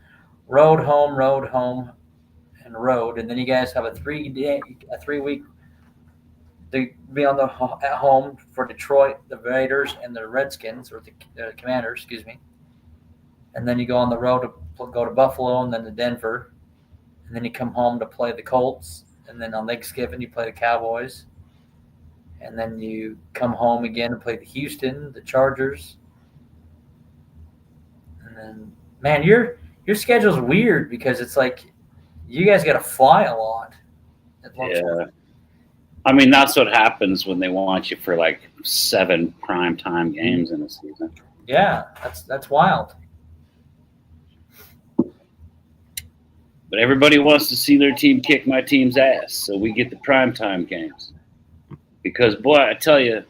road, and road. And then you guys have a 3-week to be at home for Detroit, the Raiders, and the Redskins, or the Commanders, excuse me. And then you go on the road to go to Buffalo and then to Denver. And then you come home to play the Colts. And then on Thanksgiving, you play the Cowboys. And then you come home again and play the Houston, the Chargers. And then, man, your schedule's weird because it's like you guys got to fly a lot. Yeah. I mean, that's what happens when they want you for like 7 primetime games in a season. Yeah, that's wild. But everybody wants to see their team kick my team's ass, so we get the primetime games. Because, boy, I tell you,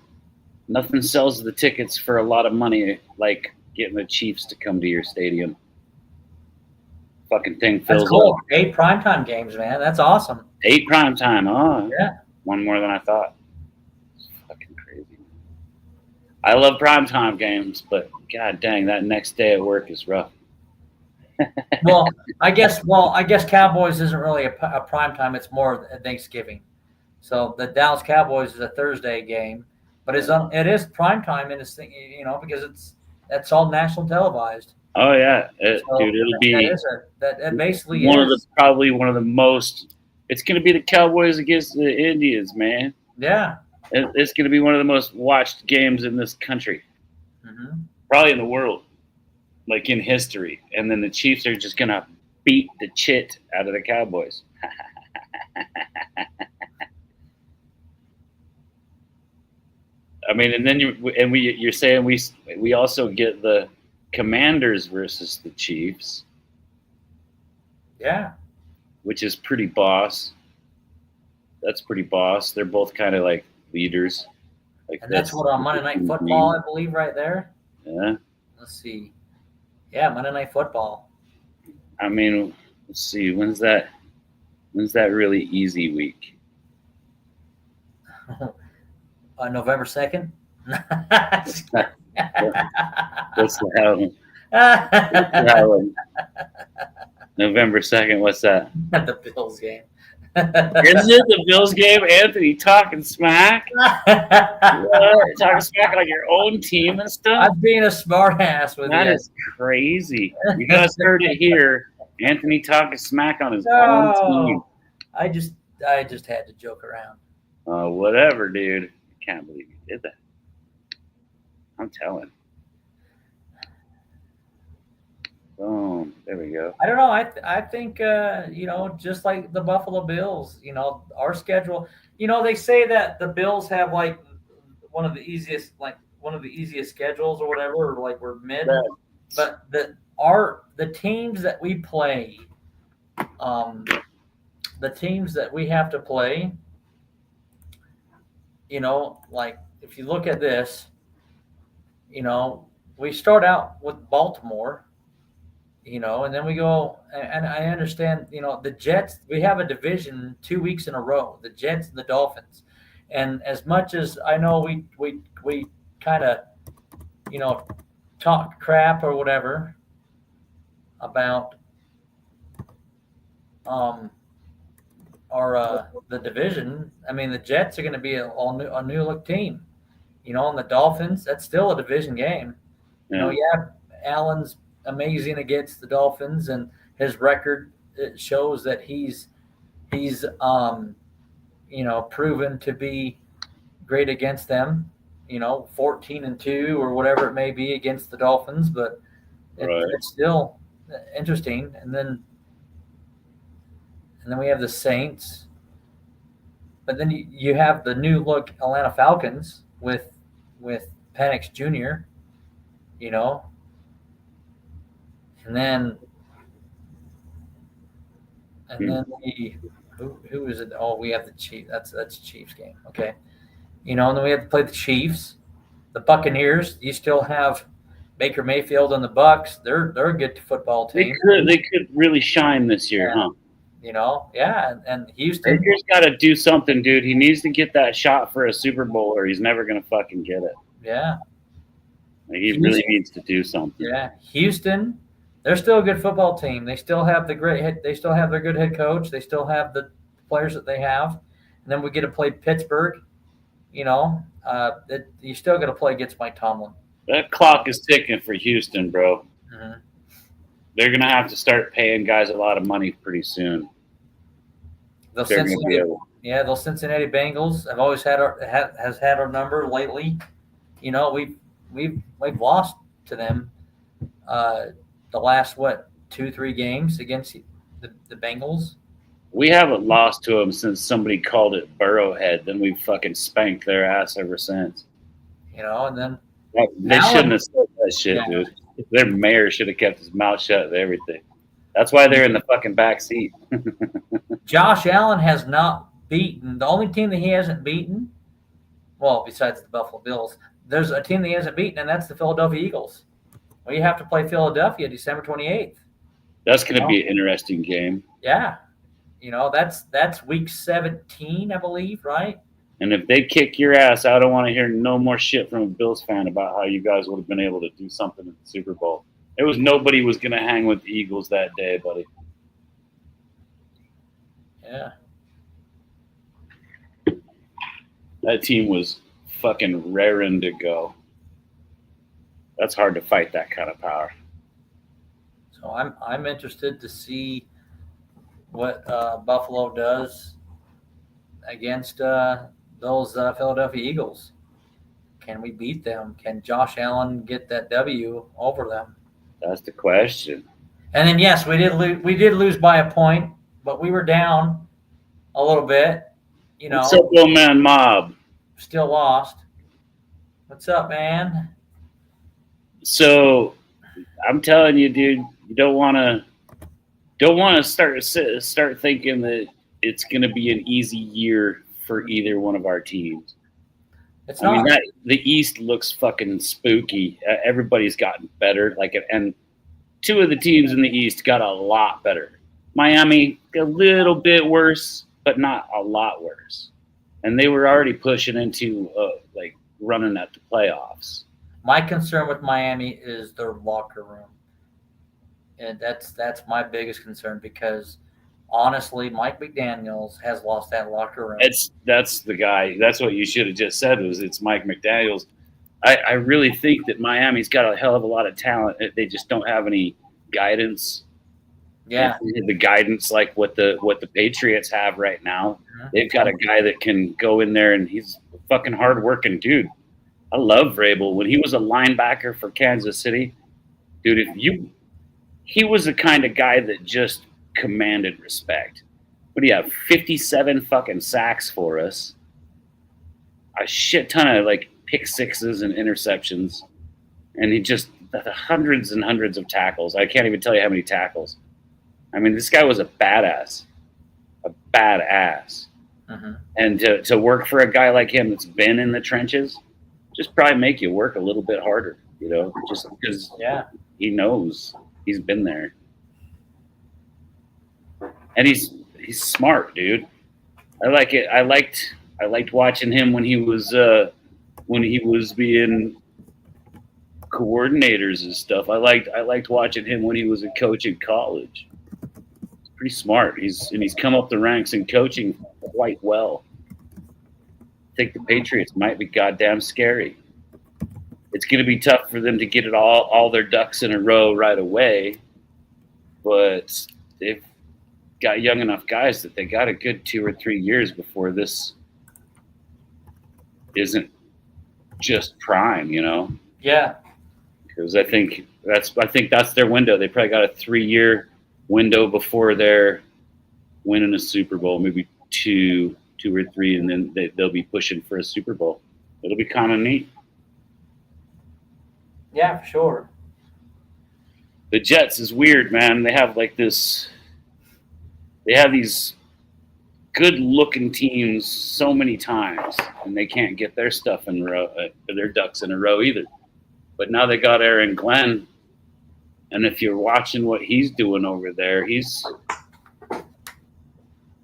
nothing sells the tickets for a lot of money like getting the Chiefs to come to your stadium. Fucking thing fills That's cool. up. 8 primetime games, man. That's awesome. 8 primetime. Oh, yeah. One more than I thought. It's fucking crazy. I love primetime games, but god dang, that next day at work is rough. Well, I guess Cowboys isn't really a prime time. It's more a Thanksgiving. So the Dallas Cowboys is a Thursday game, but it is prime time in this thing, because that's all national televised. Oh yeah, dude, it'll be that basically probably one of the most. It's going to be the Cowboys against the Indians, man. Yeah, it's going to be one of the most watched games in this country, probably in the world. Like in history, and then the Chiefs are just gonna beat the shit out of the Cowboys. I mean, and then you're saying we also get the Commanders versus the Chiefs. Yeah, which is pretty boss. That's pretty boss. They're both kind of like leaders. Like and that's what on Monday Night Football, I believe, right there. Yeah. Let's see. Yeah, Monday Night Football. I mean, let's see. When's that really easy week? November 2nd. What's the hell? November 2nd. What's that? The Bills game. Is it the Bills game? Anthony talking smack? Talking smack on your own team and stuff? I'm being a smart ass with that. That is crazy. You guys heard it here. Anthony talking smack on his own team. I just had to joke around. Whatever, dude. I can't believe you did that. I'm telling. Boom. There we go. I don't know. I think just like the Buffalo Bills, our schedule. They say that the Bills have like one of the easiest schedules or whatever, or like we're mid. Yeah. But the teams that we play, the teams that we have to play, like if you look at this, we start out with Baltimore. And then we go, and I understand, the Jets, we have a division 2 weeks in a row, the Jets and the Dolphins. And as much as I know we kind of, talk crap or whatever about the division, I mean, the Jets are going to be a new look team, and the Dolphins, that's still a division game. Yeah. Allen's amazing against the Dolphins, and his record, it shows that he's proven to be great against them. 14-2 or whatever it may be against the Dolphins, but Right. it's still interesting. And then we have the Saints, but then you have the new look Atlanta Falcons with Penix Jr. You know, and then who is it? Oh, we have the Chiefs. That's Chiefs game. Okay, and then we have to play the Chiefs, the Buccaneers. You still have Baker Mayfield and the Bucks. They're a good football team. They could really shine this year, huh? And Houston. Baker's got to do something, dude. He needs to get that shot for a Super Bowl, or he's never gonna fucking get it. Yeah. Like, he really needs to do something. Yeah, Houston. They're still a good football team. They still have They still have their good head coach. They still have the players that they have. And then we get to play Pittsburgh. You still got to play against Mike Tomlin. That clock is ticking for Houston, bro. Mm-hmm. They're gonna have to start paying guys a lot of money pretty soon. Those Cincinnati Bengals have always had our number lately. We've lost to them the last 2-3 games against the Bengals. We haven't lost to them since somebody called it Burrowhead. Then we've fucking spanked their ass ever since. And then they shouldn't have said that shit, dude. Their mayor should have kept his mouth shut and everything. That's why they're in the fucking back seat. Josh Allen has not beaten. The only team that he hasn't beaten, well, besides the Buffalo Bills, there's a team that he hasn't beaten, and that's the Philadelphia Eagles. Well, you have to play Philadelphia December 28th. That's going to be an interesting game. Yeah. That's week 17, I believe, right? And if they kick your ass, I don't want to hear no more shit from a Bills fan about how you guys would have been able to do something in the Super Bowl. Nobody was going to hang with the Eagles that day, buddy. Yeah. That team was fucking raring to go. That's hard to fight that kind of power. So I'm interested to see what Buffalo does against those Philadelphia Eagles. Can we beat them? Can Josh Allen get that W over them? That's the question. And then yes, we did lose by a point, but we were down a little bit. What's up, old man Mob? Still lost. What's up, man? So, I'm telling you, dude, you don't want to start thinking that it's going to be an easy year for either one of our teams. It's not. The East looks fucking spooky. Everybody's gotten better. And two of the teams in the East got a lot better. Miami, a little bit worse, but not a lot worse. And they were already pushing into running at the playoffs. My concern with Miami is their locker room, and that's my biggest concern because honestly, Mike McDaniels has lost that locker room. That's the guy. That's what you should have just said. It's Mike McDaniels. I really think that Miami's got a hell of a lot of talent. They just don't have any guidance. Yeah, the guidance like what the Patriots have right now. Mm-hmm. They've got a guy that can go in there, and he's a fucking hardworking dude. I love Vrabel. When he was a linebacker for Kansas City, dude, he was the kind of guy that just commanded respect. What do you have? 57 fucking sacks for us. A shit ton of pick sixes and interceptions. And he just hundreds and hundreds of tackles. I can't even tell you how many tackles. I mean, this guy was a badass. A badass. Mm-hmm. And to work for a guy like him that's been in the trenches, just probably make you work a little bit harder, just because he knows he's been there. And he's smart, dude. I like it. I liked watching him when he was being coordinators and stuff. I liked watching him when he was a coach in college. He's pretty smart. He's come up the ranks in coaching quite well. I think the Patriots might be goddamn scary. It's going to be tough for them to get it all their ducks in a row right away, but got young enough guys that they got a good 2 or 3 years before this isn't just prime, Yeah. because I think that's their window. They probably got a 3-year window before they're winning a Super Bowl, maybe two or three, and then they'll be pushing for a Super Bowl. It'll be kind of neat. Yeah, for sure. The Jets is weird, man. They have like this. They have these good-looking teams so many times, and they can't get their stuff in row, their ducks in a row either. But now they got Aaron Glenn, and if you're watching what he's doing over there, dude,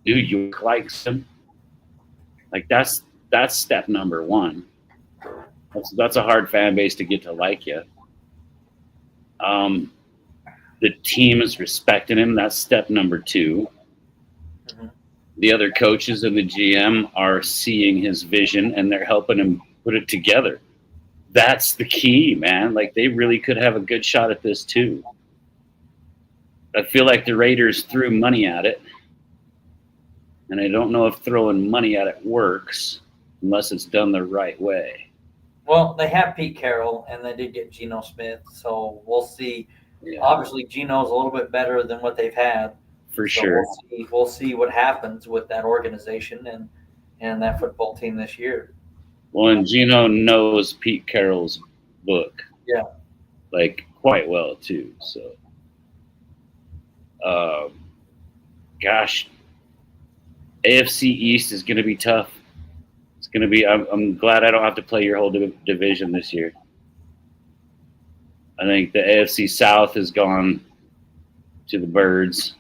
York likes him. Like that's step number one. That's a hard fan base to get to like you. The team is respecting him. That's step number two. Mm-hmm. The other coaches and the GM are seeing his vision and they're helping him put it together. That's the key, man. Like they really could have a good shot at this too. I feel like the Raiders threw money at it, and I don't know if throwing money at it works unless it's done the right way. Well, they have Pete Carroll, and they did get Geno Smith, so we'll see. Yeah, Obviously, Geno's a little bit better than what they've had. for So sure. we'll see what happens with that organization and that football team this year. Well, and Gino knows Pete Carroll's book. Yeah. Like quite well too. So, gosh, AFC East is going to be tough. It's going to be. I'm glad I don't have to play your whole division this year. I think the AFC South has gone to the birds.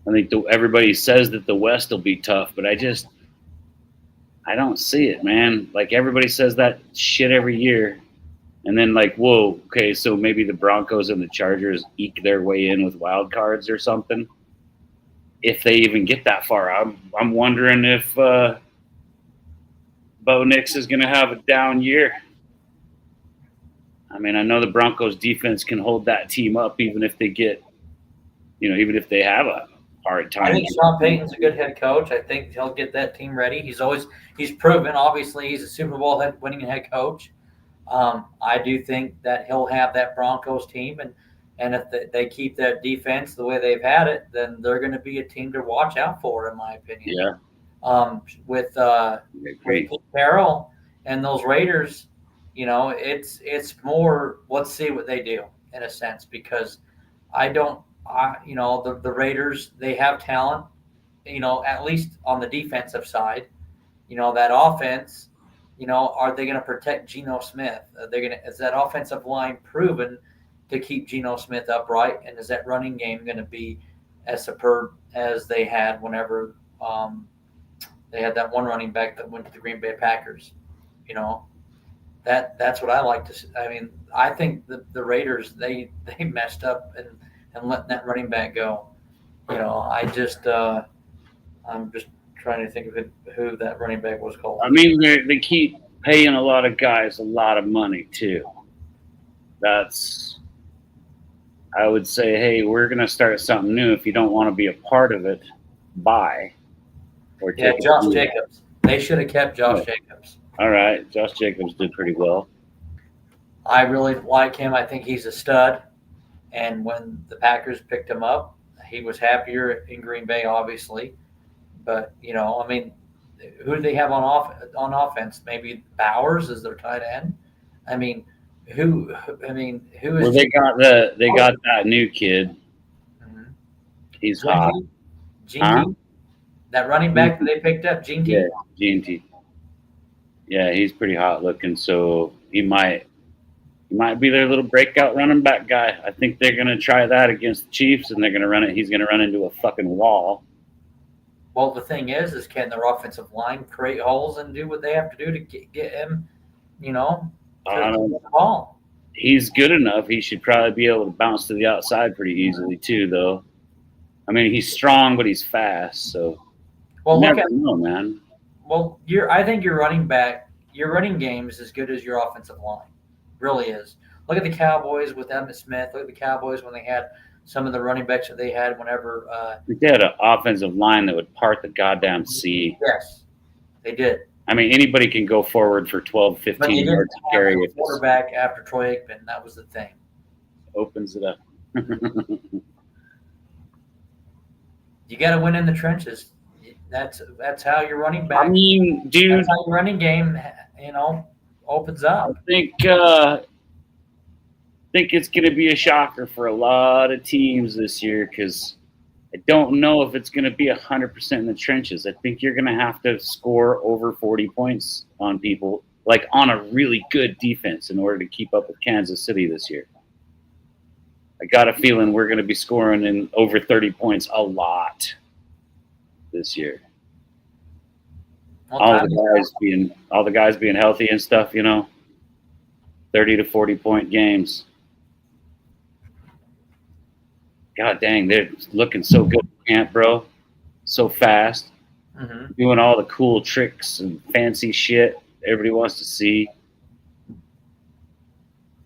I think everybody says that the West will be tough, but I don't see it, man. Like everybody says that shit every year. And then like, whoa, okay, so maybe the Broncos and the Chargers eke their way in with wild cards or something. If they even get that far. I'm wondering if Bo Nix is gonna have a down year. I mean, I know the Broncos defense can hold that team up even if they get even if they have a hard time. I think Sean Payton's a good head coach. I think he'll get that team ready. He's proven, obviously, he's a Super Bowl winning head coach. I do think that he'll have that Broncos team, and if they keep that defense the way they've had it, then they're going to be a team to watch out for, in my opinion. Yeah. With Pete Carroll and those Raiders, it's more let's see what they do in a sense, because the Raiders, they have talent, at least on the defensive side. That offense, are they going to protect Geno Smith? Is that offensive line proven to keep Geno Smith upright? And is that running game going to be as superb as they had whenever they had that one running back that went to the Green Bay Packers? That's what I like to see. I mean, I think the Raiders, they messed up and letting that running back go. I'm just trying to think of who that running back was called. I mean, they keep paying a lot of guys a lot of money too. I would say, hey, we're going to start something new. If you don't want to be a part of it, buy. Or take Josh Jacobs. They should have kept Josh Jacobs. All right, Josh Jacobs did pretty well. I really like him. I think he's a stud. And when the Packers picked him up, he was happier in Green Bay, obviously. But I mean, who do they have on offense? Maybe Bowers is their tight end. I mean, who is? Well, they got that new kid. Mm-hmm. He's hot. Gene that running back that they picked up, Gene T. Yeah, Gene T. Yeah, he's pretty hot looking. So he might be their little breakout running back guy. I think they're going to try that against the Chiefs, and they're going to run it. He's going to run into a fucking wall. Well, the thing is can their offensive line create holes and do what they have to do to get him, to the ball? He's good enough. He should probably be able to bounce to the outside pretty easily too, though. I mean, he's strong, but he's fast. So, well, never know, man. Well, I think your running game is as good as your offensive line. Really is. Look at the Cowboys with Emmitt Smith. Look at the Cowboys when they had some of the running backs that they had whenever. They had an offensive line that would part the goddamn sea. Yes, they did. I mean, anybody can go forward for 12, But you 15 didn't yards to have carry a if it quarterback after Troy Aikman. That was the thing. opens it up. You got to win in the trenches. That's how your running back. I mean, dude, That's how your running game, opens up. I think it's going to be a shocker for a lot of teams this year because I don't know if it's going to be 100% in the trenches. I think you're going to have to score over 40 points on people, like on a really good defense, in order to keep up with Kansas City this year. I got a feeling we're going to be scoring in over 30 points a lot this year. All the guys being healthy and stuff, 30 to 40 point games. God dang, they're looking so good in camp, bro. So fast. Mm-hmm. Doing all the cool tricks and fancy shit everybody wants to see.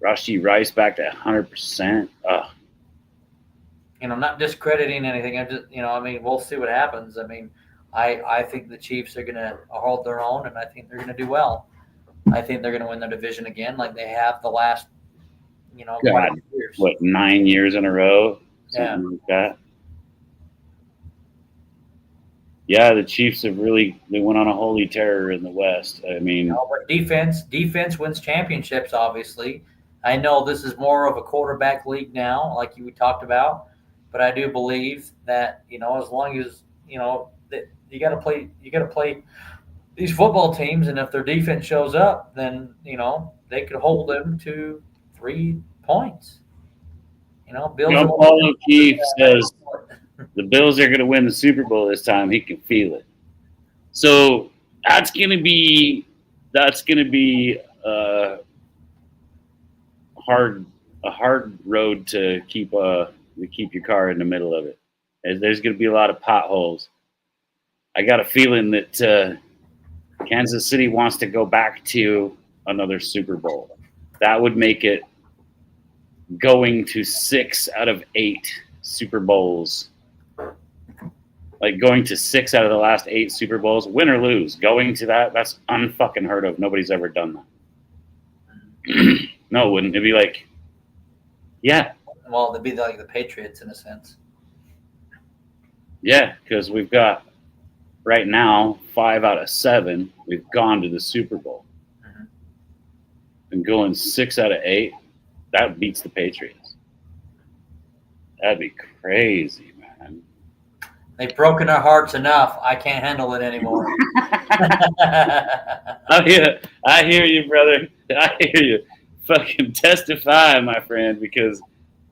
Rashee Rice back to 100%. Not discrediting anything. I'm just, we'll see what happens. I think the Chiefs are going to hold their own, and I think they're going to do well. I think they're going to win their division again, like they have the last, God, years. What, 9 years in a row? Something like that. Yeah, the Chiefs have they went on a holy terror in the West. I mean, but defense wins championships, obviously. I know this is more of a quarterback league now, like we talked about, but I do believe that, as long as, that you got to play these football teams, and if their defense shows up, then, they could hold them to 3 points. Paul O'Keefe says the Bills are going to win the Super Bowl this time. He can feel it. So that's going to be a hard road to keep your car in the middle of it. There's going to be a lot of potholes. I got a feeling that Kansas City wants to go back to another Super Bowl. That would make it going to 6 out of 8 Super Bowls. Like going to 6 out of the last 8 Super Bowls, win or lose, going to that's unfucking heard of. Nobody's ever done that. No, it wouldn't. It'd be like, yeah. Well, it'd be like the Patriots in a sense. Yeah, because we've got right now 5 out of 7. We've gone to the Super Bowl, and going 6 out of 8, that beats the Patriots. That'd be crazy, man. They've broken our hearts enough. I can't handle it anymore. I hear you, brother. I hear you. Fucking testify, my friend, because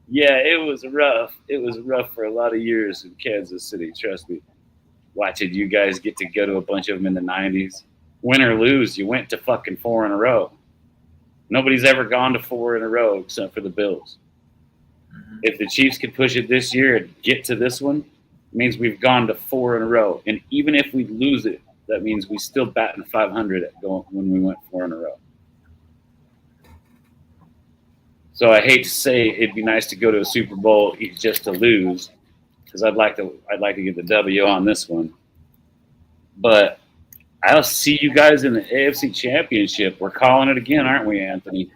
yeah, it was rough. It was rough for a lot of years in Kansas City. Trust me. Watching you guys get to go to a bunch of them in the 90s. Win or lose, you went to fucking 4 in a row. Nobody's ever gone to 4 in a row except for the Bills. If the Chiefs could push it this year and get to this one, it means we've gone to 4 in a row. And even if we lose it, that means we still batting 500 when we went 4 in a row. So I hate to say it'd be nice to go to a Super Bowl just to lose, because I'd like to get the W on this one. But I'll see you guys in the AFC Championship. We're calling it again, aren't we, Anthony?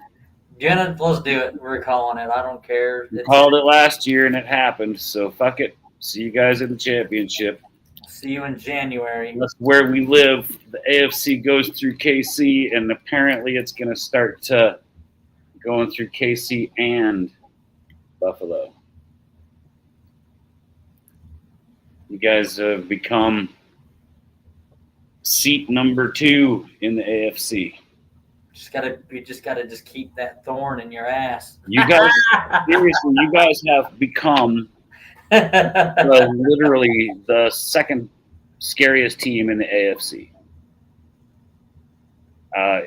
Jenna, let's do it. We're calling it. I don't care. We called it last year and it happened, so fuck it. See you guys in the championship. See you in January. That's where we live. The AFC goes through KC, and apparently it's going to start going through KC and Buffalo. You guys have become seat number 2 in the AFC. We just gotta keep that thorn in your ass. You guys, seriously, you guys have become literally the second scariest team in the AFC.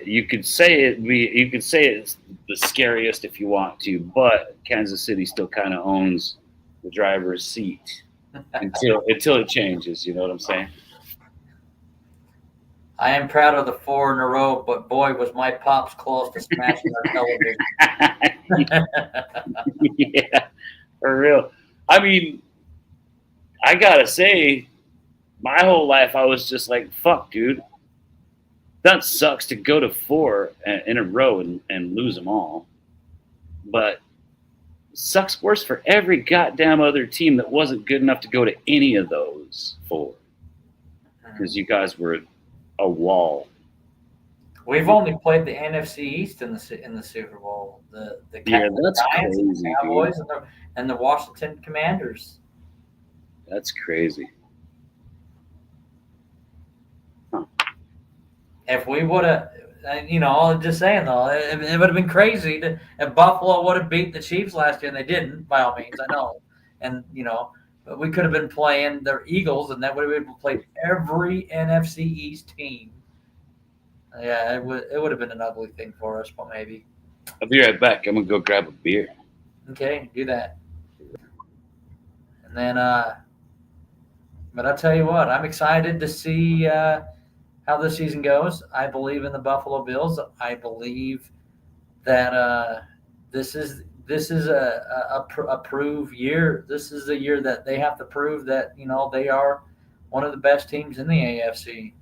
You could say it's the scariest if you want to, but Kansas City still kind of owns the driver's seat until it changes. You know what I'm saying? I am proud of the 4 in a row, but boy, was my pops close to smashing our television. Yeah, for real. I mean, I gotta say, my whole life I was just like, fuck, dude. That sucks to go to 4 in a row and lose them all. But sucks worse for every goddamn other team that wasn't good enough to go to any of those 4. Because you guys were a wall. We've only played the NFC East in the Super Bowl. The that's Giants, crazy, the Cowboys, and the Washington Commanders. That's crazy. Huh. If we would have, just saying though, it would have been crazy if Buffalo would have beat the Chiefs last year, and they didn't. By all means, I know, and but we could have been playing the Eagles, and that would have played every NFC East team. Yeah, it would have been an ugly thing for us, but maybe. I'll be right back. I'm gonna go grab a beer. Okay, do that. And then, but I'll tell you what, I'm excited to see how this season goes. I believe in the Buffalo Bills. I believe that this is a prove year. This is a year that they have to prove that they are one of the best teams in the AFC.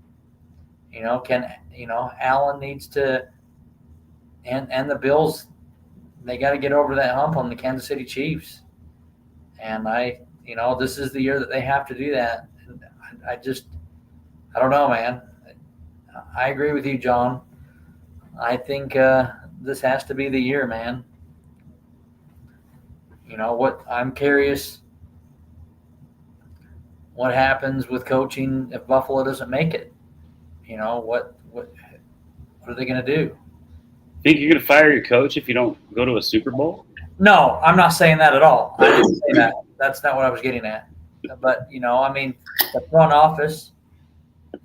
Allen needs to, and the Bills, they got to get over that hump on the Kansas City Chiefs. And this is the year that they have to do that. And I don't know, man. I agree with you, John. I think this has to be the year, man. I'm curious what happens with coaching if Buffalo doesn't make it. What are they going to do? Think you're going to fire your coach if you don't go to a Super Bowl? No, I'm not saying that at all. I didn't say that. That's not what I was getting at. But, the front office,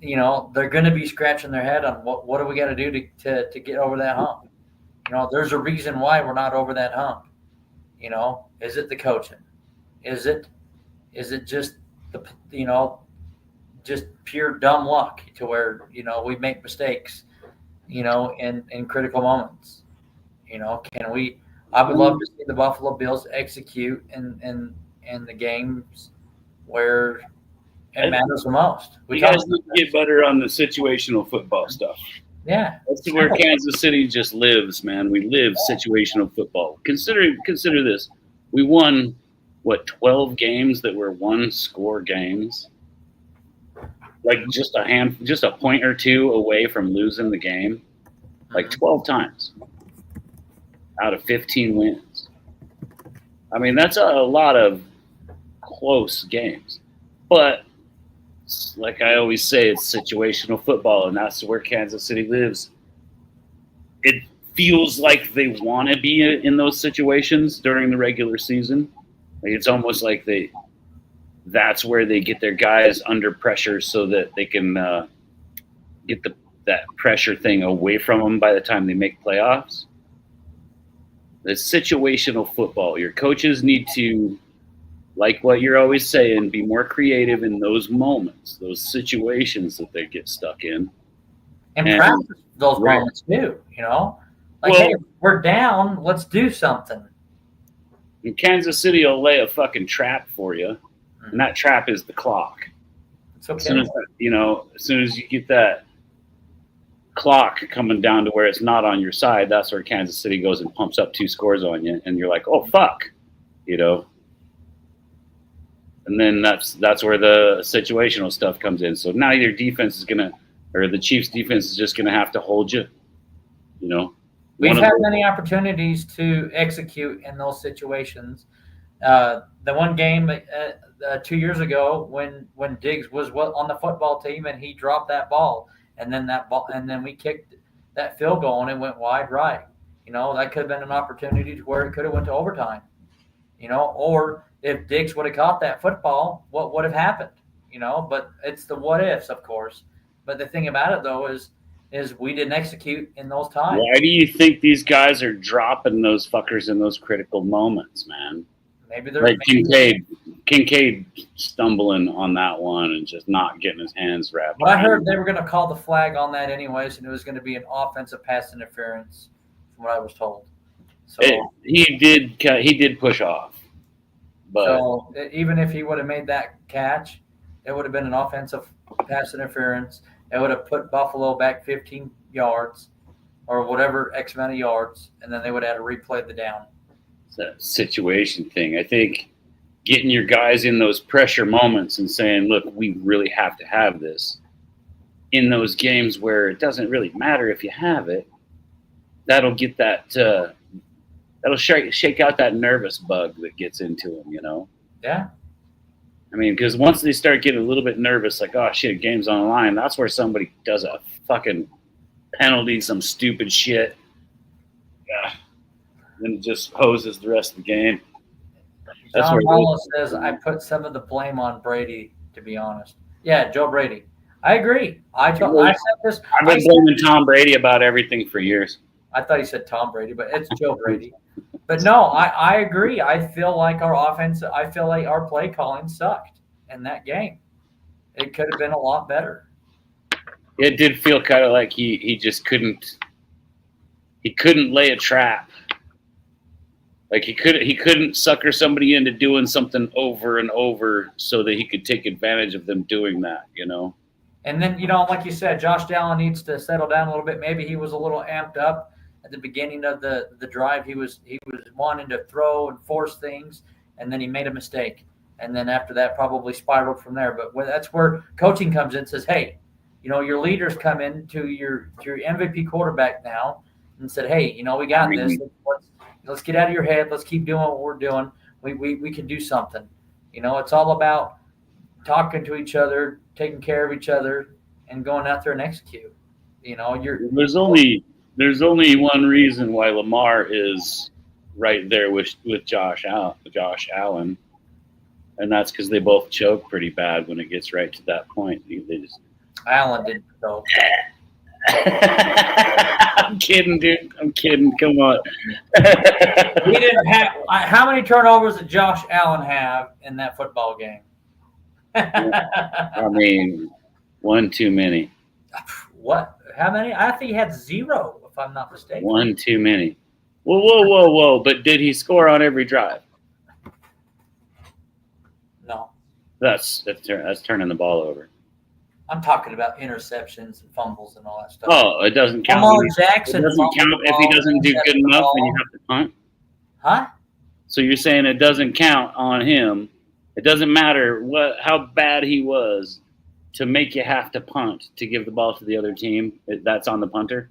they're going to be scratching their head on what do we got to do to get over that hump. There's a reason why we're not over that hump. Is it the coaching? Is it just just pure dumb luck to where we make mistakes in critical moments? Can we? I would love to see the Buffalo Bills execute in the games where it matters the most. You guys need to get better on the situational football stuff. Yeah, that's where Kansas City just lives, man. We live situational football. Consider this: we won 12 games that were one-score games. Like just a point or two away from losing the game, like 12 times out of 15 wins. I mean, that's a lot of close games. But like I always say, it's situational football, and that's where Kansas City lives. It feels like they want to be in those situations during the regular season. Like it's almost like that's where they get their guys under pressure so that they can get that pressure thing away from them by the time they make playoffs. It's situational football. Your coaches need to, like what you're always saying, be more creative in those moments, those situations that they get stuck in. And practice those moments too, hey, we're down, let's do something. And Kansas City will lay a fucking trap for you. And that trap is the clock. It's okay. As soon as you get that clock coming down to where it's not on your side, that's where Kansas City goes and pumps up 2 scores on you, and you're like, oh fuck, And then that's where the situational stuff comes in. So now your defense is the Chiefs' defense is just gonna have to hold you. We've had many opportunities to execute in those situations. The one game 2 years ago when Diggs was on the football team and he dropped that ball, and then we kicked that field goal and it went wide right. That could have been an opportunity to where it could have went to overtime. Or if Diggs would have caught that football, what would have happened? But it's the what ifs, of course. But the thing about it though is we didn't execute in those times. Why do you think these guys are dropping those fuckers in those critical moments, man? Maybe they're like Kincaid stumbling on that one and just not getting his hands wrapped. But I heard they were going to call the flag on that anyways, and it was going to be an offensive pass interference, from what I was told. So he did push off, But So even if he would have made that catch, it would have been an offensive pass interference. It would have put Buffalo back 15 yards or whatever X amount of yards, and then they would have had to replay the down. it's a situation thing. I think getting your guys in those pressure moments and saying, look, we really have to have this in those games where it doesn't really matter if you have it, that'll get that, that'll shake out that nervous bug that gets into them, you know? Yeah. I mean, because once they start getting a little bit nervous, like, oh shit, game's on the line, that's where somebody does a fucking penalty, some stupid shit. Yeah. Then it just hoses the rest of the game. That's John where Hollow says, I put some of the blame on Brady, to be honest. Yeah, Joe Brady. I agree. I said this. I've been blaming Tom Brady about everything for years. I thought he said Tom Brady, but it's Joe Brady. But no, I agree. I feel like our play calling sucked in that game. It could have been a lot better. It did feel kind of like he just couldn't lay a trap. Like he couldn't sucker somebody into doing something over and over so that he could take advantage of them doing that, you know. And then, like you said, Josh Allen needs to settle down a little bit. Maybe he was a little amped up at the beginning of the drive. He was wanting to throw and force things, and then he made a mistake. And then after that, probably spiraled from there. But that's where coaching comes in and says, hey, your leaders come in to your MVP quarterback now and said, hey, we got this. Let's get out of your head. Let's keep doing what we're doing. We can do something. It's all about talking to each other, taking care of each other, and going out there and execute. There's only one reason why Lamar is right there with Josh Allen, and that's because they both choke pretty bad when it gets right to that point. They just Allen didn't choke. I'm kidding, dude. I'm kidding. Come on. We didn't have. How many turnovers did Josh Allen have in that football game? I mean, one too many. What? How many? I think he had 0, if I'm not mistaken. One too many. Whoa! But did he score on every drive? No. That's turning the ball over. I'm talking about interceptions and fumbles and all that stuff. Oh, it doesn't count. Lamar Jackson. It doesn't count if he doesn't do good enough and you have to punt? Huh? So you're saying it doesn't count on him. It doesn't matter how bad he was to make you have to punt to give the ball to the other team. That's on the punter?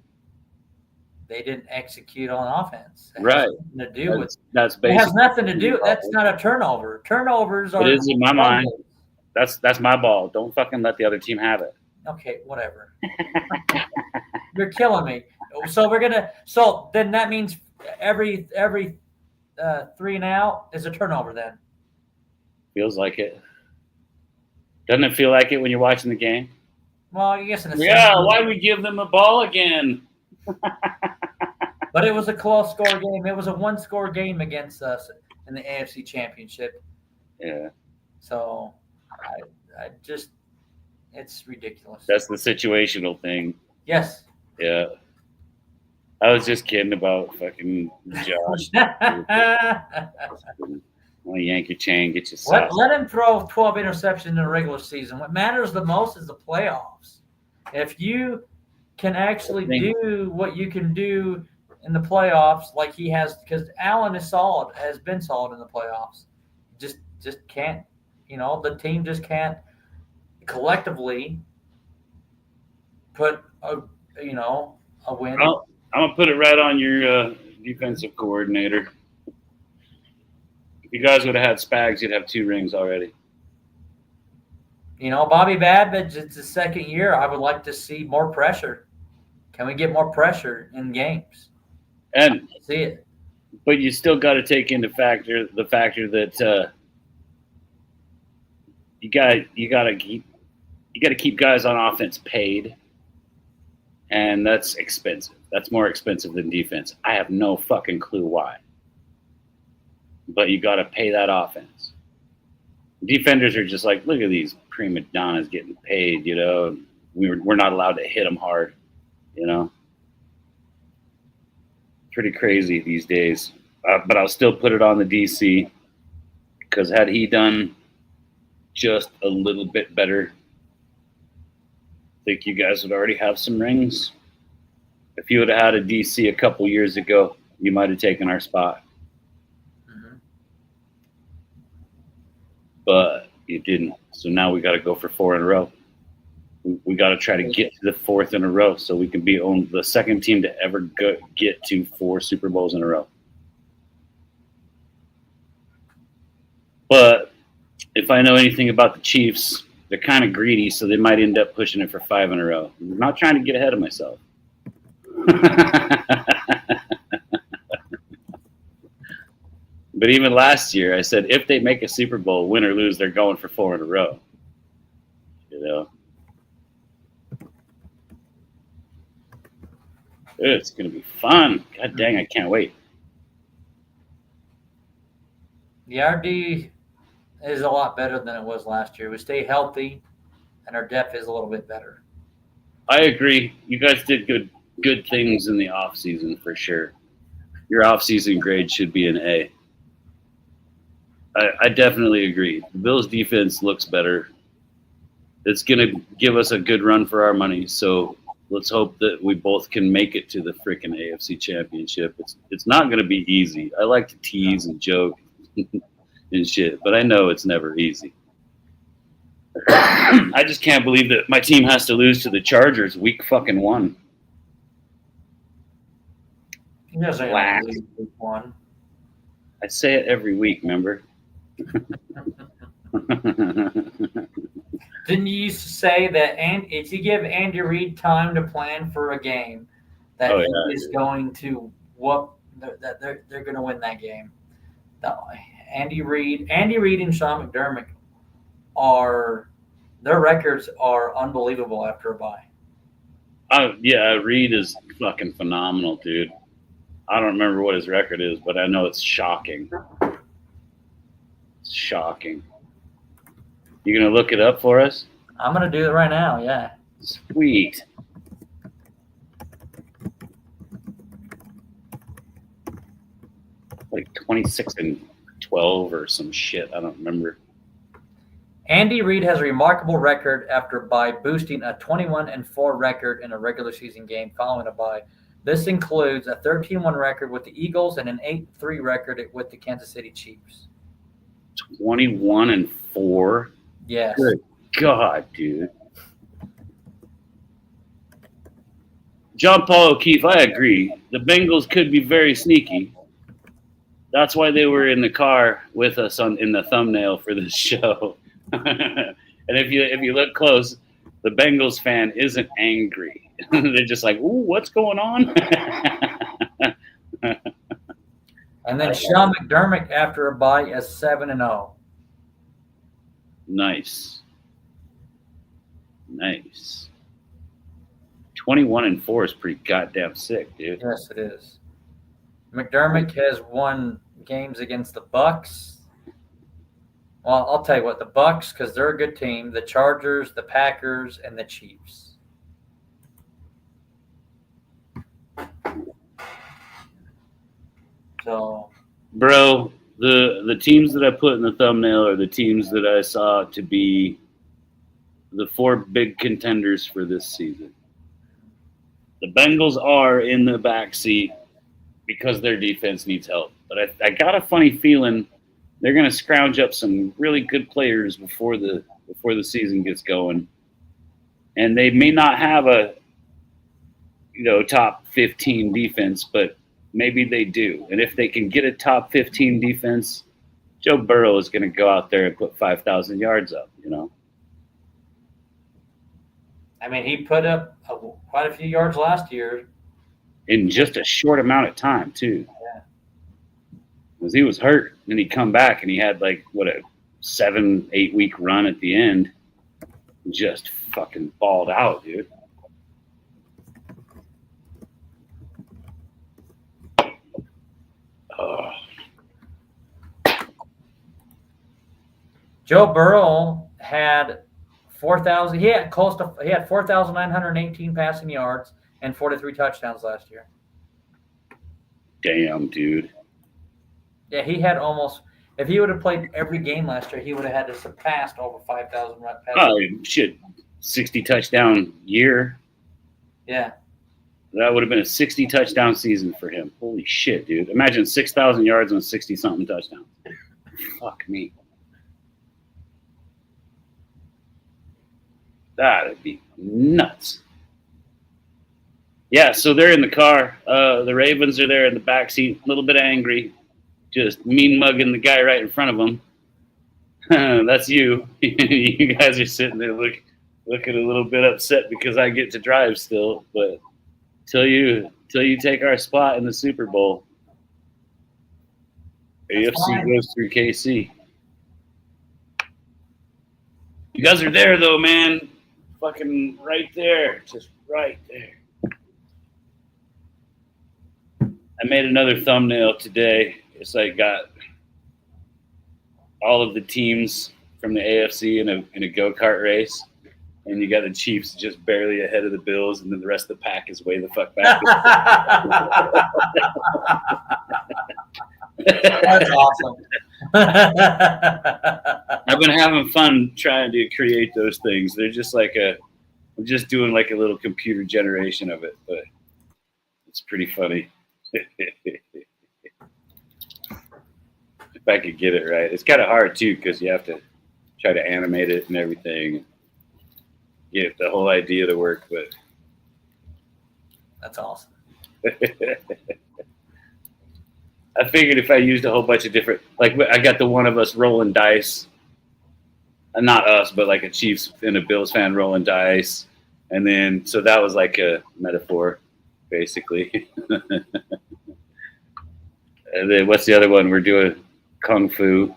They didn't execute on offense. It right. That's basically. It has nothing to do. That's not a turnover. Turnovers are. It is in my mind. That's my ball. Don't fucking let the other team have it. Okay, whatever. You're killing me. So then that means every 3 and out is a turnover then. Feels like it. Doesn't it feel like it when you're watching the game? Well, I guess in a sense. Yeah, why we give them a ball again? But it was a close score game. It was a 1-score game against us in the AFC Championship. Yeah. So I just, it's ridiculous. That's the situational thing. Yes. Yeah. I was just kidding about fucking Josh. Well, yank your chain, get your sauce. Let him throw 12 interceptions in the regular season. What matters the most is the playoffs. If you can actually do what you can do in the playoffs, like he has, because Allen has been solid in the playoffs. Just can't, the team just can't collectively put a win. Well, I'm gonna put it right on your defensive coordinator. If you guys would have had Spags, you'd have 2 rings already. Bobby Babbage, it's his second year. I would like to see more pressure. Can we get more pressure in games? And see it. But you still got to take into the factor that you got to keep guys on offense paid, and that's expensive. That's more expensive than defense. I have no fucking clue why. But you got to pay that offense. Defenders are just like, look at these prima donnas getting paid, We're not allowed to hit them hard, Pretty crazy these days. But I'll still put it on the DC. Because had he done just a little bit better, I think you guys would already have some rings. If you would have had a DC a couple years ago, you might have taken our spot. Mm-hmm. But you didn't. So now we got to go for 4 in a row. We got to try to get to the 4th in a row so we can be the second team to ever get to 4 Super Bowls in a row. But if I know anything about the Chiefs, they're kind of greedy, so they might end up pushing it for 5 in a row. I'm not trying to get ahead of myself. But even last year, I said if they make a Super Bowl, win or lose, they're going for 4 in a row. You know, it's going to be fun. God dang, I can't wait. The RD is a lot better than it was last year. We stay healthy, and our depth is a little bit better. I agree. You guys did good things in the off season for sure. Your off season grade should be an A. I definitely agree. The Bills' defense looks better. It's going to give us a good run for our money. So let's hope that we both can make it to the freaking AFC Championship. It's not going to be easy. I like to tease and joke and shit, but I know it's never easy. I just can't believe that my team has to lose to the Chargers week fucking 1. He doesn't Whack. lose week 1. I say it every week, remember? Didn't you used to say that if you give Andy Reid time to plan for a game, that he is going to whoop, that they're going to win that game? No, Andy Reid and Sean McDermott their records are unbelievable after a bye. Yeah, Reid is fucking phenomenal, dude. I don't remember what his record is, but I know it's shocking. It's shocking. You gonna look it up for us? I'm gonna do it right now. Yeah. Sweet. Like 26-12 or some shit. I don't remember. Andy Reid has a remarkable record after bye, boosting a 21-4 record in a regular season game following a bye. This includes a 13-1 record with the Eagles and an 8-3 record with the Kansas City Chiefs. 21-4? Yes. Good God, dude. John Paul O'Keefe, I agree. The Bengals could be very sneaky. That's why they were in the car with us in the thumbnail for this show. And if you look close, the Bengals fan isn't angry. They're just like, ooh, what's going on? And then Sean McDermott after a bye is 7-0. Nice. 21-4 is pretty goddamn sick, dude. Yes, it is. McDermott has won games against the Bucks. Well, I'll tell you what, the Bucks, because they're a good team, the Chargers, the Packers, and the Chiefs. So, bro, the teams that I put in the thumbnail are the teams that I saw to be the 4 big contenders for this season. The Bengals are in the backseat because their defense needs help. But I got a funny feeling they're going to scrounge up some really good players before the season gets going. And they may not have a top 15 defense, but maybe they do. And if they can get a top 15 defense, Joe Burrow is going to go out there and put 5,000 yards up, I mean, he put up quite a few yards last year. In just a short amount of time, too. Yeah. Because he was hurt, and he come back, and he had a 7-8 week run at the end. Just fucking balled out, dude. Oh. Joe Burrow had 4,000. He had 4,918 passing yards and 43 touchdowns last year. Damn, dude. Yeah, he had almost. If he would have played every game last year, he would have had to surpass over 5,000 passing. Oh shit, 60 touchdown year. Yeah. That would have been a 60 touchdown season for him. Holy shit, dude! Imagine 6,000 yards and 60 something touchdowns. Fuck me. That'd be nuts. Yeah, so they're in the car. The Ravens are there in the back seat, a little bit angry, just mean mugging the guy right in front of them. That's you. You guys are sitting there looking a little bit upset because I get to drive still, but till you take our spot in the Super Bowl, AFC goes through KC. You guys are there though, man. Fucking right there, just right there. I made another thumbnail today. It's like got all of the teams from the AFC in a go-kart race, and you got the Chiefs just barely ahead of the Bills, and then the rest of the pack is way the fuck back. That's awesome. I've been having fun trying to create those things. They're just like I'm just doing like a little computer generation of it, but it's pretty funny. If I could get it right. It's kind of hard too because you have to try to animate it and everything, get the whole idea to work. But that's awesome. I figured if I used a whole bunch of different, like I got the one of us rolling dice, and not us, but like a Chiefs and a Bills fan rolling dice, and then so that was like a metaphor, basically. And then what's the other one? We're doing kung fu,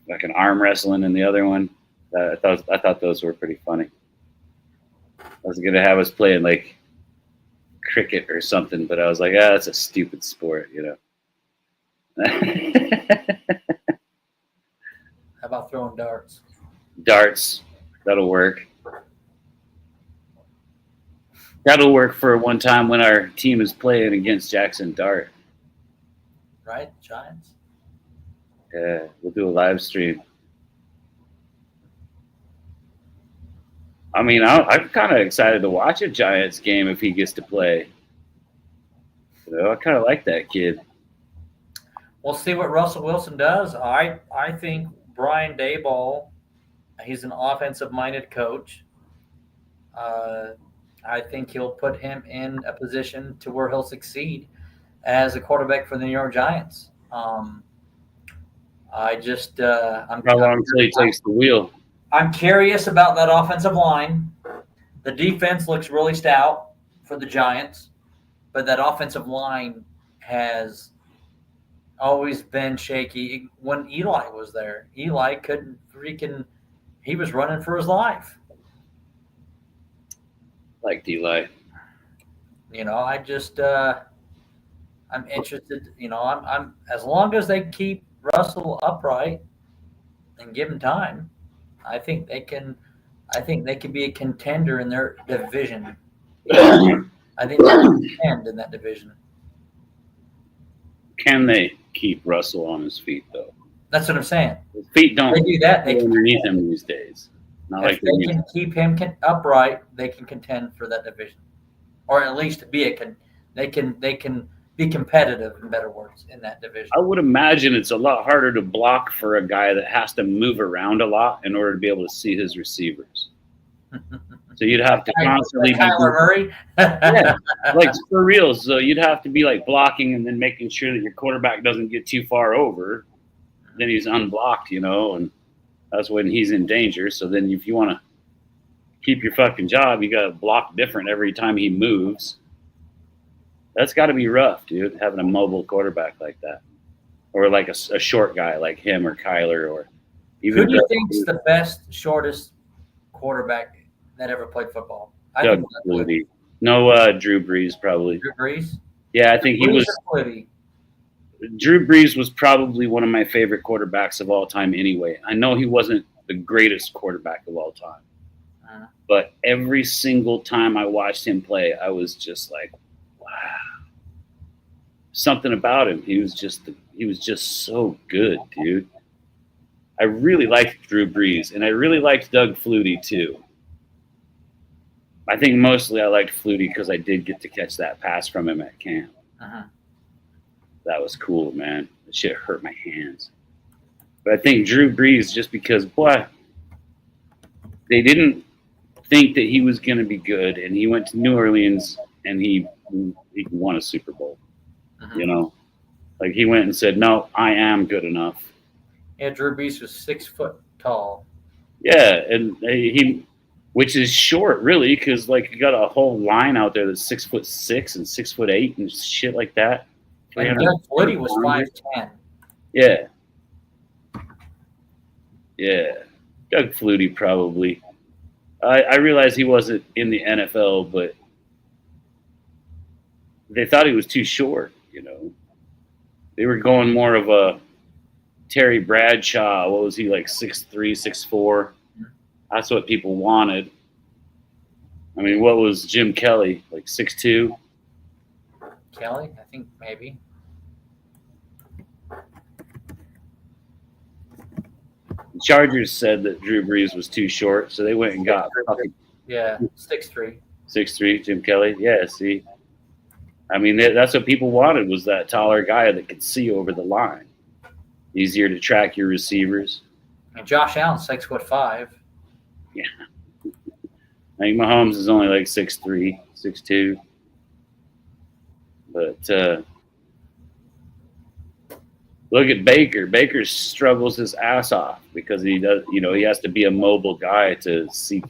like an arm wrestling, and the other one. I thought those were pretty funny. I was gonna have us playing like cricket or something, but I was like, that's a stupid sport, you know. How about throwing darts? Darts, that'll work. That'll work for one time when our team is playing against Jackson Dart. Right, Giants? Yeah, we'll do a live stream. I mean, I'm kind of excited to watch a Giants game if he gets to play. You know, I kind of like that kid. We'll see what Russell Wilson does. I think Brian Daboll, he's an offensive-minded coach. I think he'll put him in a position to where he'll succeed as a quarterback for the New York Giants. I'm How long until he takes the wheel? I'm curious about that offensive line. The defense looks really stout for the Giants, but that offensive line has always been shaky. When Eli was there, Eli couldn't he was running for his life. Like Eli. You know, I'm interested. You know, I'm as long as they keep Russell upright and give him time, I think they can be a contender in their division. I think they can contend in that division. Can they keep Russell on his feet though? That's what I'm saying. His feet don't. They do that. They go can underneath him these days. Not if like they can keep him upright, they can contend for that division, or at least they can be competitive. In better words, in that division. I would imagine it's a lot harder to block for a guy that has to move around a lot in order to be able to see his receivers. So you'd have to constantly be Kyler Murray. yeah, like for real. So you'd have to be like blocking and then making sure that your quarterback doesn't get too far over. Then he's unblocked, you know, and that's when he's in danger. So then if you want to keep your fucking job, you got to block different every time he moves. That's got to be rough, dude, having a mobile quarterback like that. Or like a short guy like him or Kyler or even. Who do you think's the best, shortest quarterback that ever played football? Doug Flutie. No, Drew Brees probably. Drew Brees? Yeah, I think he was. Drew Brees was probably one of my favorite quarterbacks of all time anyway. I know he wasn't the greatest quarterback of all time. But every single time I watched him play, I was just like, wow. Something about him. He was just he was just so good, dude. I really liked Drew Brees, and I really liked Doug Flutie too. I think mostly I liked Flutie because I did get to catch that pass from him at camp. Uh-huh. That was cool, man. That shit hurt my hands. But I think Drew Brees, just because, boy, they didn't think that he was going to be good, and he went to New Orleans and he won a Super Bowl. Uh-huh. You know, like he went and said, "No, I am good enough." Yeah, Drew Brees was 6 foot tall. Yeah, and which is short, really, because like you got a whole line out there that's 6'6" and 6'8" and shit like that. And Doug Flutie was 5'10". Yeah, yeah. Doug Flutie probably. I realize he wasn't in the NFL, but they thought he was too short. You know, they were going more of a Terry Bradshaw. What was he, like 6'3", 6'4"? That's what people wanted. I mean, what was Jim Kelly, like 6'2"? Kelly, I think maybe. The Chargers said that Drew Brees was too short, so they went and got fucking Yeah, 6'3". 6'3", Jim Kelly. Yeah, see. I mean, that's what people wanted, was that taller guy that could see over the line. Easier to track your receivers. And Josh Allen, 6'5". Yeah. I think Mahomes is only like 6'3", 6'2". But look at Baker. Baker struggles his ass off because he does. You know, he has to be a mobile guy to see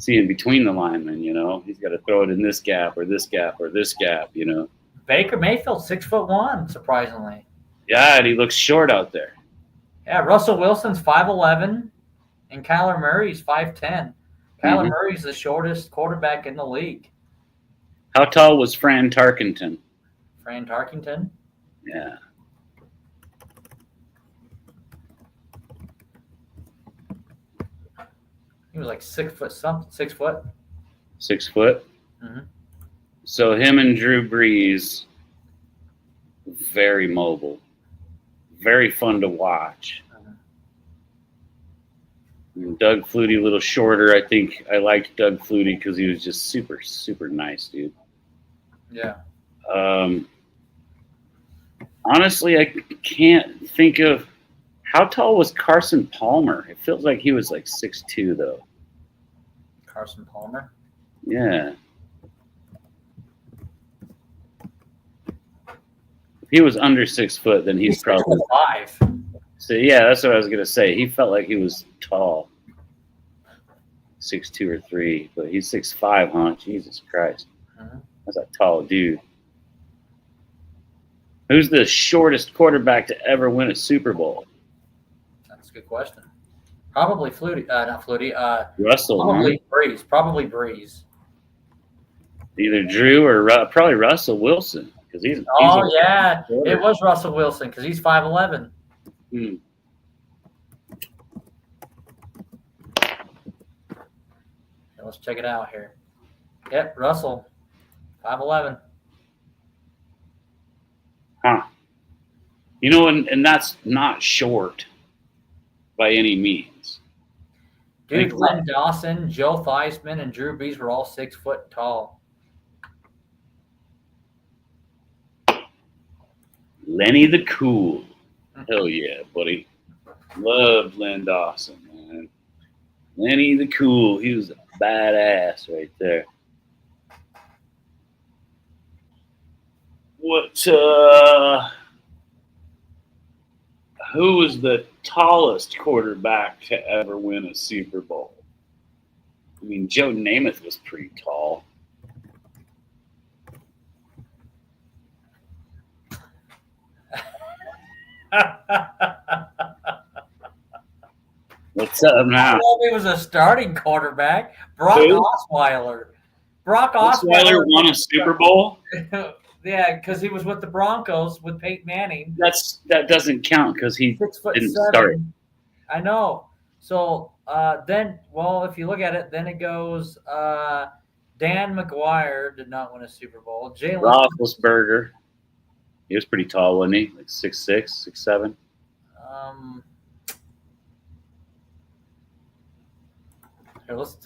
in between the linemen. You know, he's got to throw it in this gap or this gap or this gap. You know. Baker Mayfield, 6'1", surprisingly. Yeah, and he looks short out there. Yeah, Russell Wilson's 5'11", and Kyler Murray's 5'10". Kyler Murray's the shortest quarterback in the league. How tall was Fran Tarkenton? Fran Tarkenton? Yeah. He was like 6 foot something. 6 foot. 6 foot. Mm-hmm. So him and Drew Brees, very mobile, very fun to watch. And Doug Flutie, a little shorter. I think I liked Doug Flutie because he was just super, super nice, dude. Yeah. Honestly, I can't think of how tall was Carson Palmer. It feels like he was like 6'2", though. Carson Palmer? Yeah. If he was under 6 foot, then he's probably 5. So yeah, that's what I was gonna say. He felt like he was tall, 6'2" or 3", but he's 6'5", huh? Jesus Christ, that's a tall dude. Who's the shortest quarterback to ever win a Super Bowl? That's a good question. Probably Flutie. Not Flutie. Russell. Probably Brees. Probably Brees. Either Drew or probably Russell Wilson, because he's. Oh yeah, it was Russell Wilson because he's 5'11". Hmm. Let's check it out here. Yep, Russell, 5'11". Huh. You know, and that's not short by any means. Dude, Len Dawson, Joe Theismann, and Drew Brees were all 6 foot tall. Lenny the Cool. Hell yeah, buddy. Loved Len Dawson, man. Lenny the Cool. He was a badass right there. Who was the tallest quarterback to ever win a Super Bowl? I mean, Joe Namath was pretty tall. What's up now? He was a starting quarterback. Brock Osweiler. Brock Osweiler won a Super Bowl? Yeah, because he was with the Broncos with Peyton Manning. That doesn't count because he 6'7". didn't start. I know. So then, well, if you look at it, then it goes Dan McGuire did not win a Super Bowl. Jalen Roethlisberger. He was pretty tall, wasn't he? Like 6'6", 6'7". Here, let's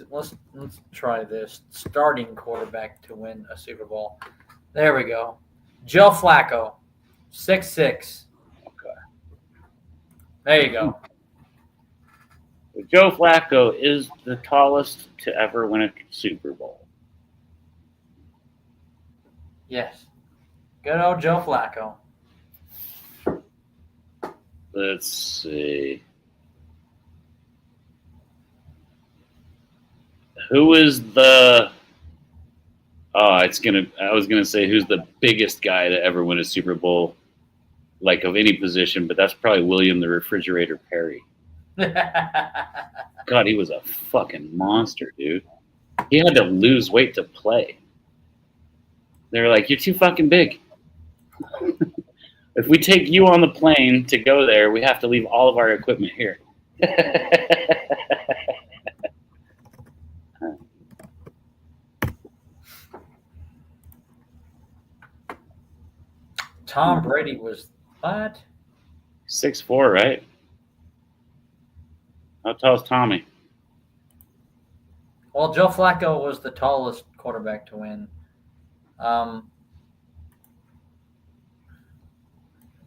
try this. Starting quarterback to win a Super Bowl. There we go. Joe Flacco, 6'6". Okay. There you go. Joe Flacco is the tallest to ever win a Super Bowl. Yes. Good old Joe Flacco. Let's see. Who is the? I was gonna say who's the biggest guy to ever win a Super Bowl, like of any position, but that's probably William the Refrigerator Perry. God, he was a fucking monster, dude. He had to lose weight to play. They were like, "You're too fucking big. If we take you on the plane to go there, we have to leave all of our equipment here." Tom Brady was what? 6'4", right? How tall is Tommy? Well, Joe Flacco was the tallest quarterback to win.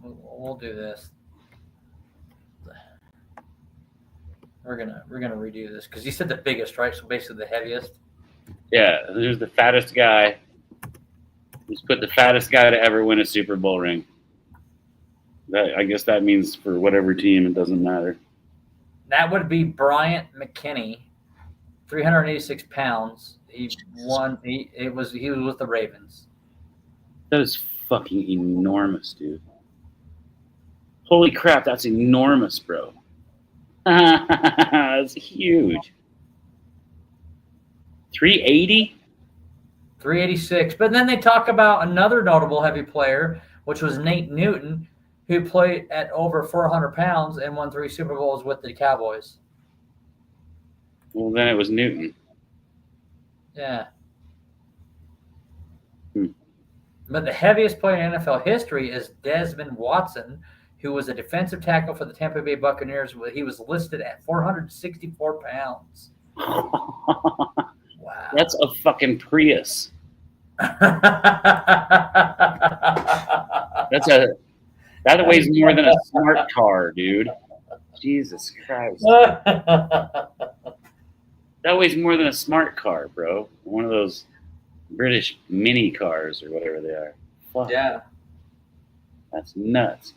We'll do this. We're gonna redo this because you said the biggest, right? So basically the heaviest. Yeah, who's the fattest guy? Let's put the fattest guy to ever win a Super Bowl ring. I guess that means for whatever team, it doesn't matter. That would be Bryant McKinney, 386 pounds. He won. He was with the Ravens. That is fucking enormous, dude. Holy crap, that's enormous, bro. That's huge. 380? 386. But then they talk about another notable heavy player, which was Nate Newton, who played at over 400 pounds and won 3 Super Bowls with the Cowboys. Well, then it was Newton. Yeah. Hmm. But the heaviest player in NFL history is Desmond Watson, who was a defensive tackle for the Tampa Bay Buccaneers. He was listed at 464 pounds. Wow. That's a fucking Prius. That weighs more than a smart car, dude. Jesus Christ. That weighs more than a smart car, bro. One of those British mini cars or whatever they are. Fuck. Yeah. That's nuts.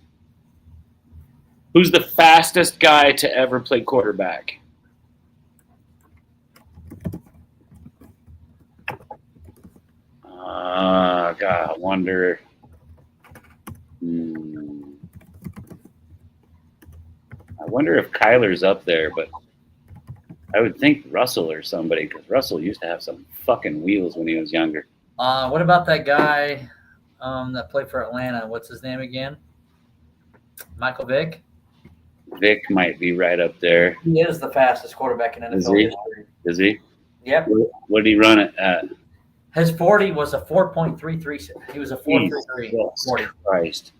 Who's the fastest guy to ever play quarterback? God, I wonder. I wonder if Kyler's up there, but I would think Russell or somebody, because Russell used to have some fucking wheels when he was younger. What about that guy that played for Atlanta? What's his name again? Michael Vick? Vick might be right up there. He is the fastest quarterback in NFL history. Is he? Yep. What did he run it at? His 40 was a 4.33. He was a 4.33. 40. Christ.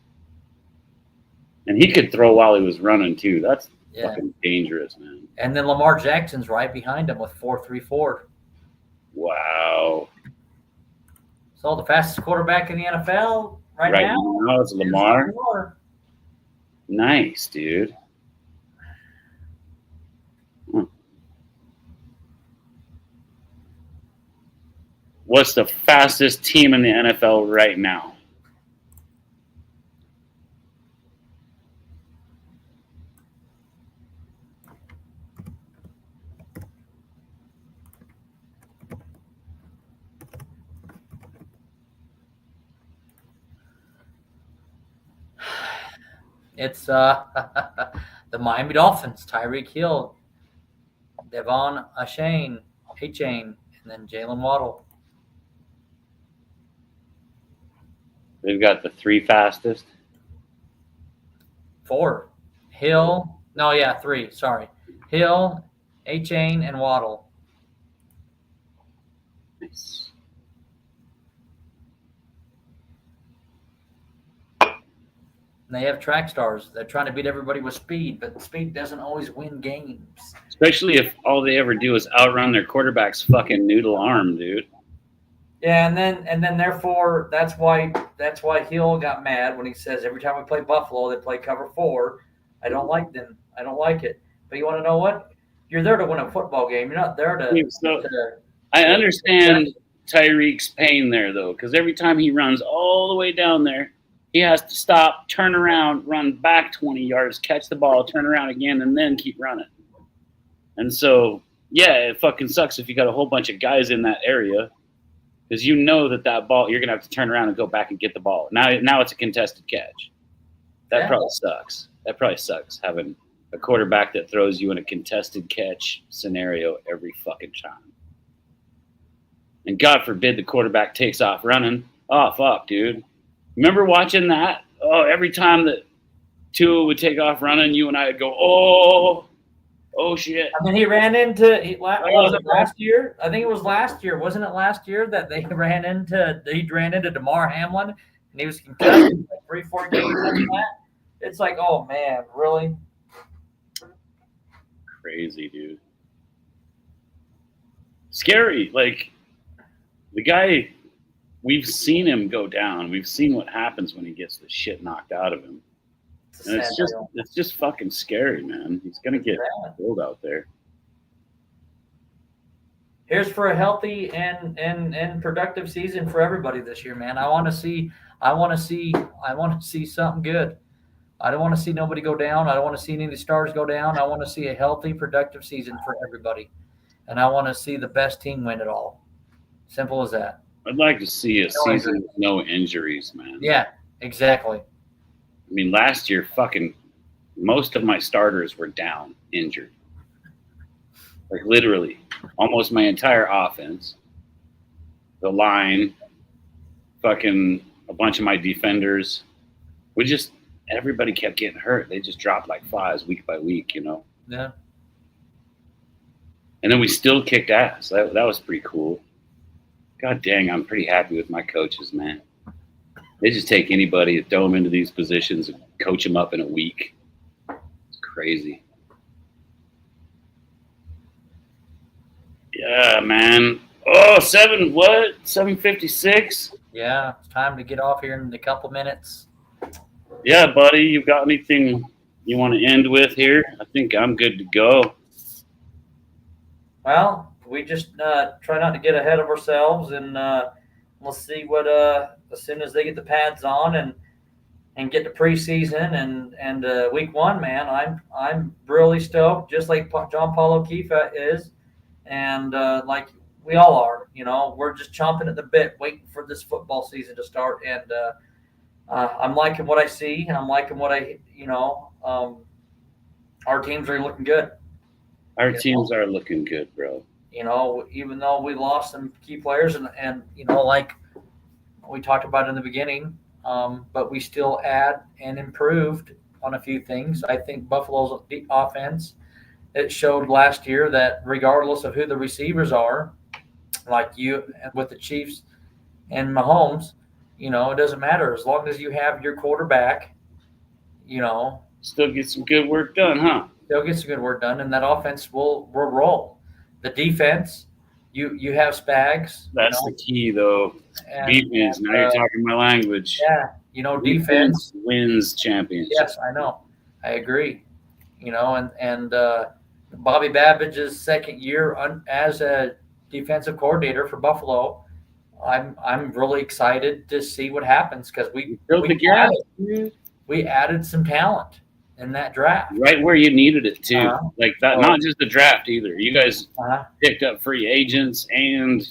And he could throw while he was running, too. That's fucking dangerous, man. And then Lamar Jackson's right behind him with 4.34. Wow. So the fastest quarterback in the NFL right now is Lamar. Nice, dude. What's the fastest team in the NFL right now? It's the Miami Dolphins, Tyreek Hill, Devon Achane, and then Jalen Waddle. They've got the 3 fastest. 4. Hill. No, yeah, 3. Sorry. Hill, Achane, and Waddle. Nice. and they have track stars. They're trying to beat everybody with speed, but speed doesn't always win games. Especially if all they ever do is outrun their quarterback's fucking noodle arm, dude. Yeah, and then therefore that's why Hill got mad when he says every time we play Buffalo they play cover 4. I don't like them. I don't like it. But you want to know what? You're there to win a football game. You're not there I understand Tyreek's pain there though, because every time he runs all the way down there, he has to stop, turn around, run back 20 yards, catch the ball, turn around again, and then keep running. And so, yeah, it fucking sucks if you got a whole bunch of guys in that area. Because you know that ball, you're going to have to turn around and go back and get the ball. Now it's a contested catch. That probably sucks. That probably sucks, having a quarterback that throws you in a contested catch scenario every fucking time. And God forbid the quarterback takes off running. Oh, fuck, dude. Remember watching that? Oh, every time that Tua would take off running, you and I would go, oh shit. I mean, he ran into was it last year? I think it was last year. Wasn't it last year that he ran into DeMar Hamlin and he was concussed like 3-4 games after that? It's like, oh man, really? Crazy, dude. Scary. Like the guy, we've seen him go down. We've seen what happens when he gets the shit knocked out of him. And it's just fucking scary, man. He's gonna get killed out there. Here's for a healthy and productive season for everybody this year, man. I want to see something good. I don't want to see nobody go down. I don't want to see any of the stars go down. I want to see a healthy, productive season for everybody, and I want to see the best team win it all. Simple as that. I'd like to see a season with no injuries, man. Yeah, exactly. I mean, last year, fucking most of my starters were down, injured. Like literally, almost my entire offense. The line, fucking a bunch of my defenders. Everybody kept getting hurt. They just dropped like flies week by week, you know? Yeah. And then we still kicked ass. That was pretty cool. God dang, I'm pretty happy with my coaches, man. They just take anybody, throw them into these positions, and coach them up in a week. It's crazy. Yeah, man. Oh, 7:56? Yeah, it's time to get off here in a couple minutes. Yeah, buddy. You got anything you want to end with here? I think I'm good to go. Well, we just try not to get ahead of ourselves, and we'll see what as soon as they get the pads on and get to preseason and week 1, man. I'm really stoked, just like John Paul O'Keefe is, and like we all are. You know, we're just chomping at the bit, waiting for this football season to start, and I'm liking what I see. I'm liking what our teams are looking good. Our teams are looking good, bro. You know, even though we lost some key players and like we talked about in the beginning, but we still add and improved on a few things. I think Buffalo's offense, it showed last year that regardless of who the receivers are, like you with the Chiefs and Mahomes, it doesn't matter as long as you have your quarterback, Still get some good work done, huh? They'll get some good work done, and that offense will roll. The defense, you have Spags. That's the key, though. Defense. Now you're talking my language. Yeah, defense wins championships. Yes, I know. I agree. And Bobby Babbage's second year as a defensive coordinator for Buffalo. I'm really excited to see what happens because we added some talent in that draft. Right where you needed it, too. Like that, not just the draft either. You guys picked up free agents and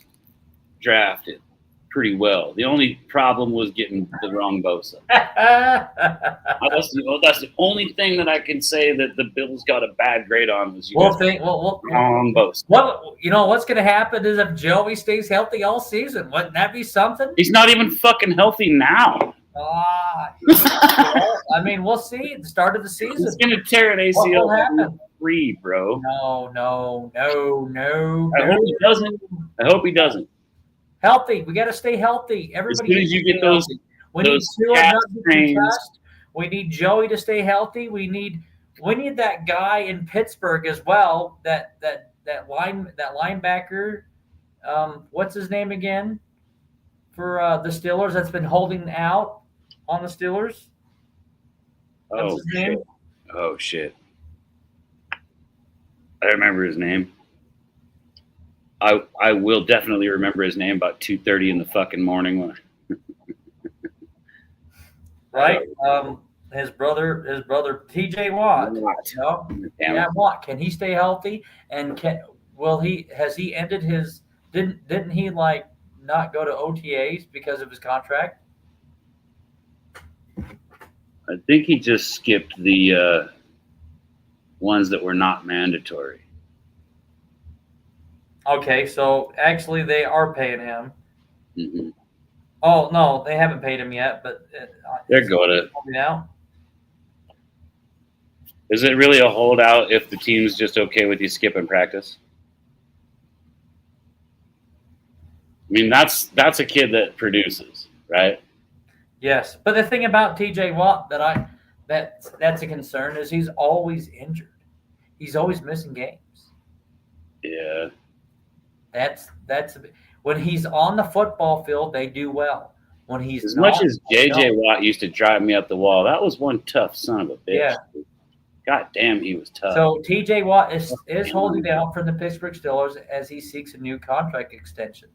drafted pretty well. The only problem was getting the wrong Bosa. That's the only thing that I can say that the Bills got a bad grade on was wrong Bosa. What's going to happen is if Joey stays healthy all season, wouldn't that be something? He's not even fucking healthy now. I mean, we'll see at the start of the season. He's going to tear an ACL happen? 3, bro. No. I hope he doesn't. Healthy. We got to stay healthy. Everybody. As soon as you get those We need Joey to stay healthy. We need that guy in Pittsburgh as well. That linebacker. What's his name again for the Steelers? That's been holding out on the Steelers. What's Oh his shit! name? Oh shit! I remember his name. I will definitely remember his name about 2:30 in the fucking morning. Right. His brother T.J. Watt. Watt. You know? Damn Yeah, it. Watt. Can he stay healthy? And has he ended his? Didn't he like not go to OTAs because of his contract? I think he just skipped the ones that were not mandatory. Okay, so actually they are paying him. Hmm. Oh no, they haven't paid him yet, but They're going to. now. Is it really a holdout if the team's just okay with you skipping practice? I mean, that's a kid that produces, right? Yes, but the thing about T.J. Watt that's a concern is he's always injured. He's always missing games. Yeah. That's when he's on the football field, they do well. When he's As not, much as they J.J. don't. Watt used to drive me up the wall, that was one tough son of a bitch. Yeah. God damn, he was tough. So T.J. Watt is holding out from the Pittsburgh Steelers as he seeks a new contract extension.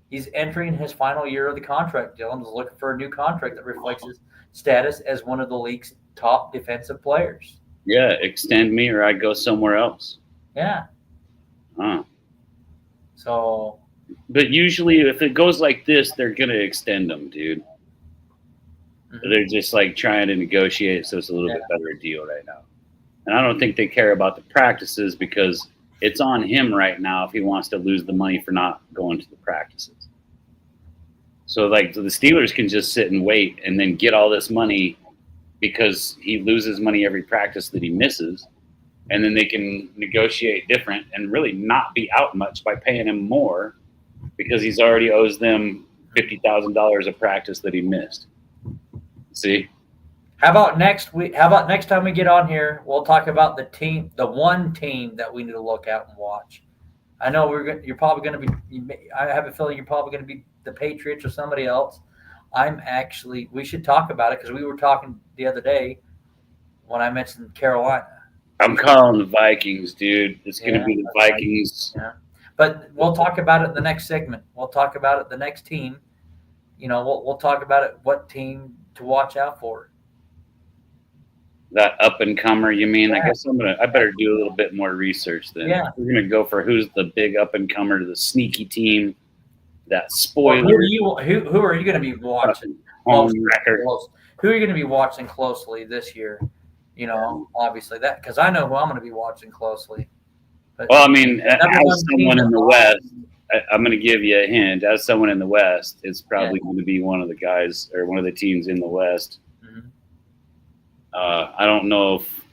He's entering his final year of the contract. Dylan is looking for a new contract that reflects his status as one of the league's top defensive players. Yeah, extend me or I go somewhere else. Yeah. Huh. So. But usually, if it goes like this, they're gonna extend them, dude. Mm-hmm. They're just like trying to negotiate so it's a little bit better deal right now. And I don't think they care about the practices because it's on him right now if he wants to lose the money for not going to the practices. So like the Steelers can just sit and wait and then get all this money because he loses money every practice that he misses. And then they can negotiate different and really not be out much by paying him more because he's already owes them $50,000 a practice that he missed. See? How about next week? How about next time we get on here, we'll talk about the one team that we need to look out and watch. I know you're probably going to be. I have a feeling you're probably going to be the Patriots or somebody else. We should talk about it because we were talking the other day when I mentioned Carolina. I'm calling the Vikings, dude. It's going to be the Vikings. Yeah, but we'll talk about it in the next segment. We'll talk about it the next team. We'll talk about it. What team to watch out for? That up and comer, you mean? Yeah. I guess I better do a little bit more research then. Yeah. We're gonna go for who's the big up and comer, the sneaky team, that spoiler. Well, who are you going to be watching? Home record. Who are you going to be watching closely this year? Obviously that because I know who I'm going to be watching closely. But well, I mean, as someone in the West, I'm going to give you a hint. As someone in the West, it's probably going to be one of the guys or one of the teams in the West. Mm-hmm. I don't know if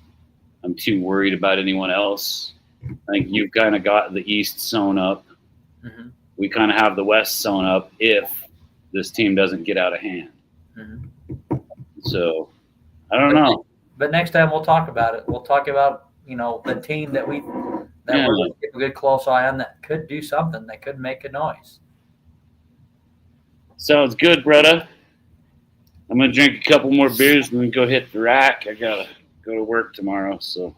I'm too worried about anyone else. I think you've kind of got the East sewn up. Mm-hmm. We kind of have the West sewn up if this team doesn't get out of hand. Mm-hmm. So, I don't know. But next time we'll talk about it. We'll talk about the team that we're going to keep a good close eye on that could do something, that could make a noise. Sounds good, brother. I'm going to drink a couple more beers and then go hit the rack. I got to go to work tomorrow. So,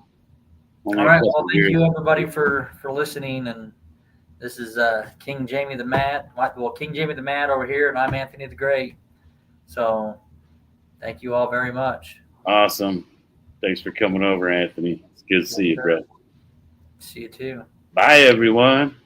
all right. Well, thank you, everybody, for listening. And this is King Jamie the Mad. Well, King Jamie the Mad over here, and I'm Anthony the Great. So, thank you all very much. Awesome. Thanks for coming over, Anthony. It's good to see you, bro. See you too. Bye, everyone.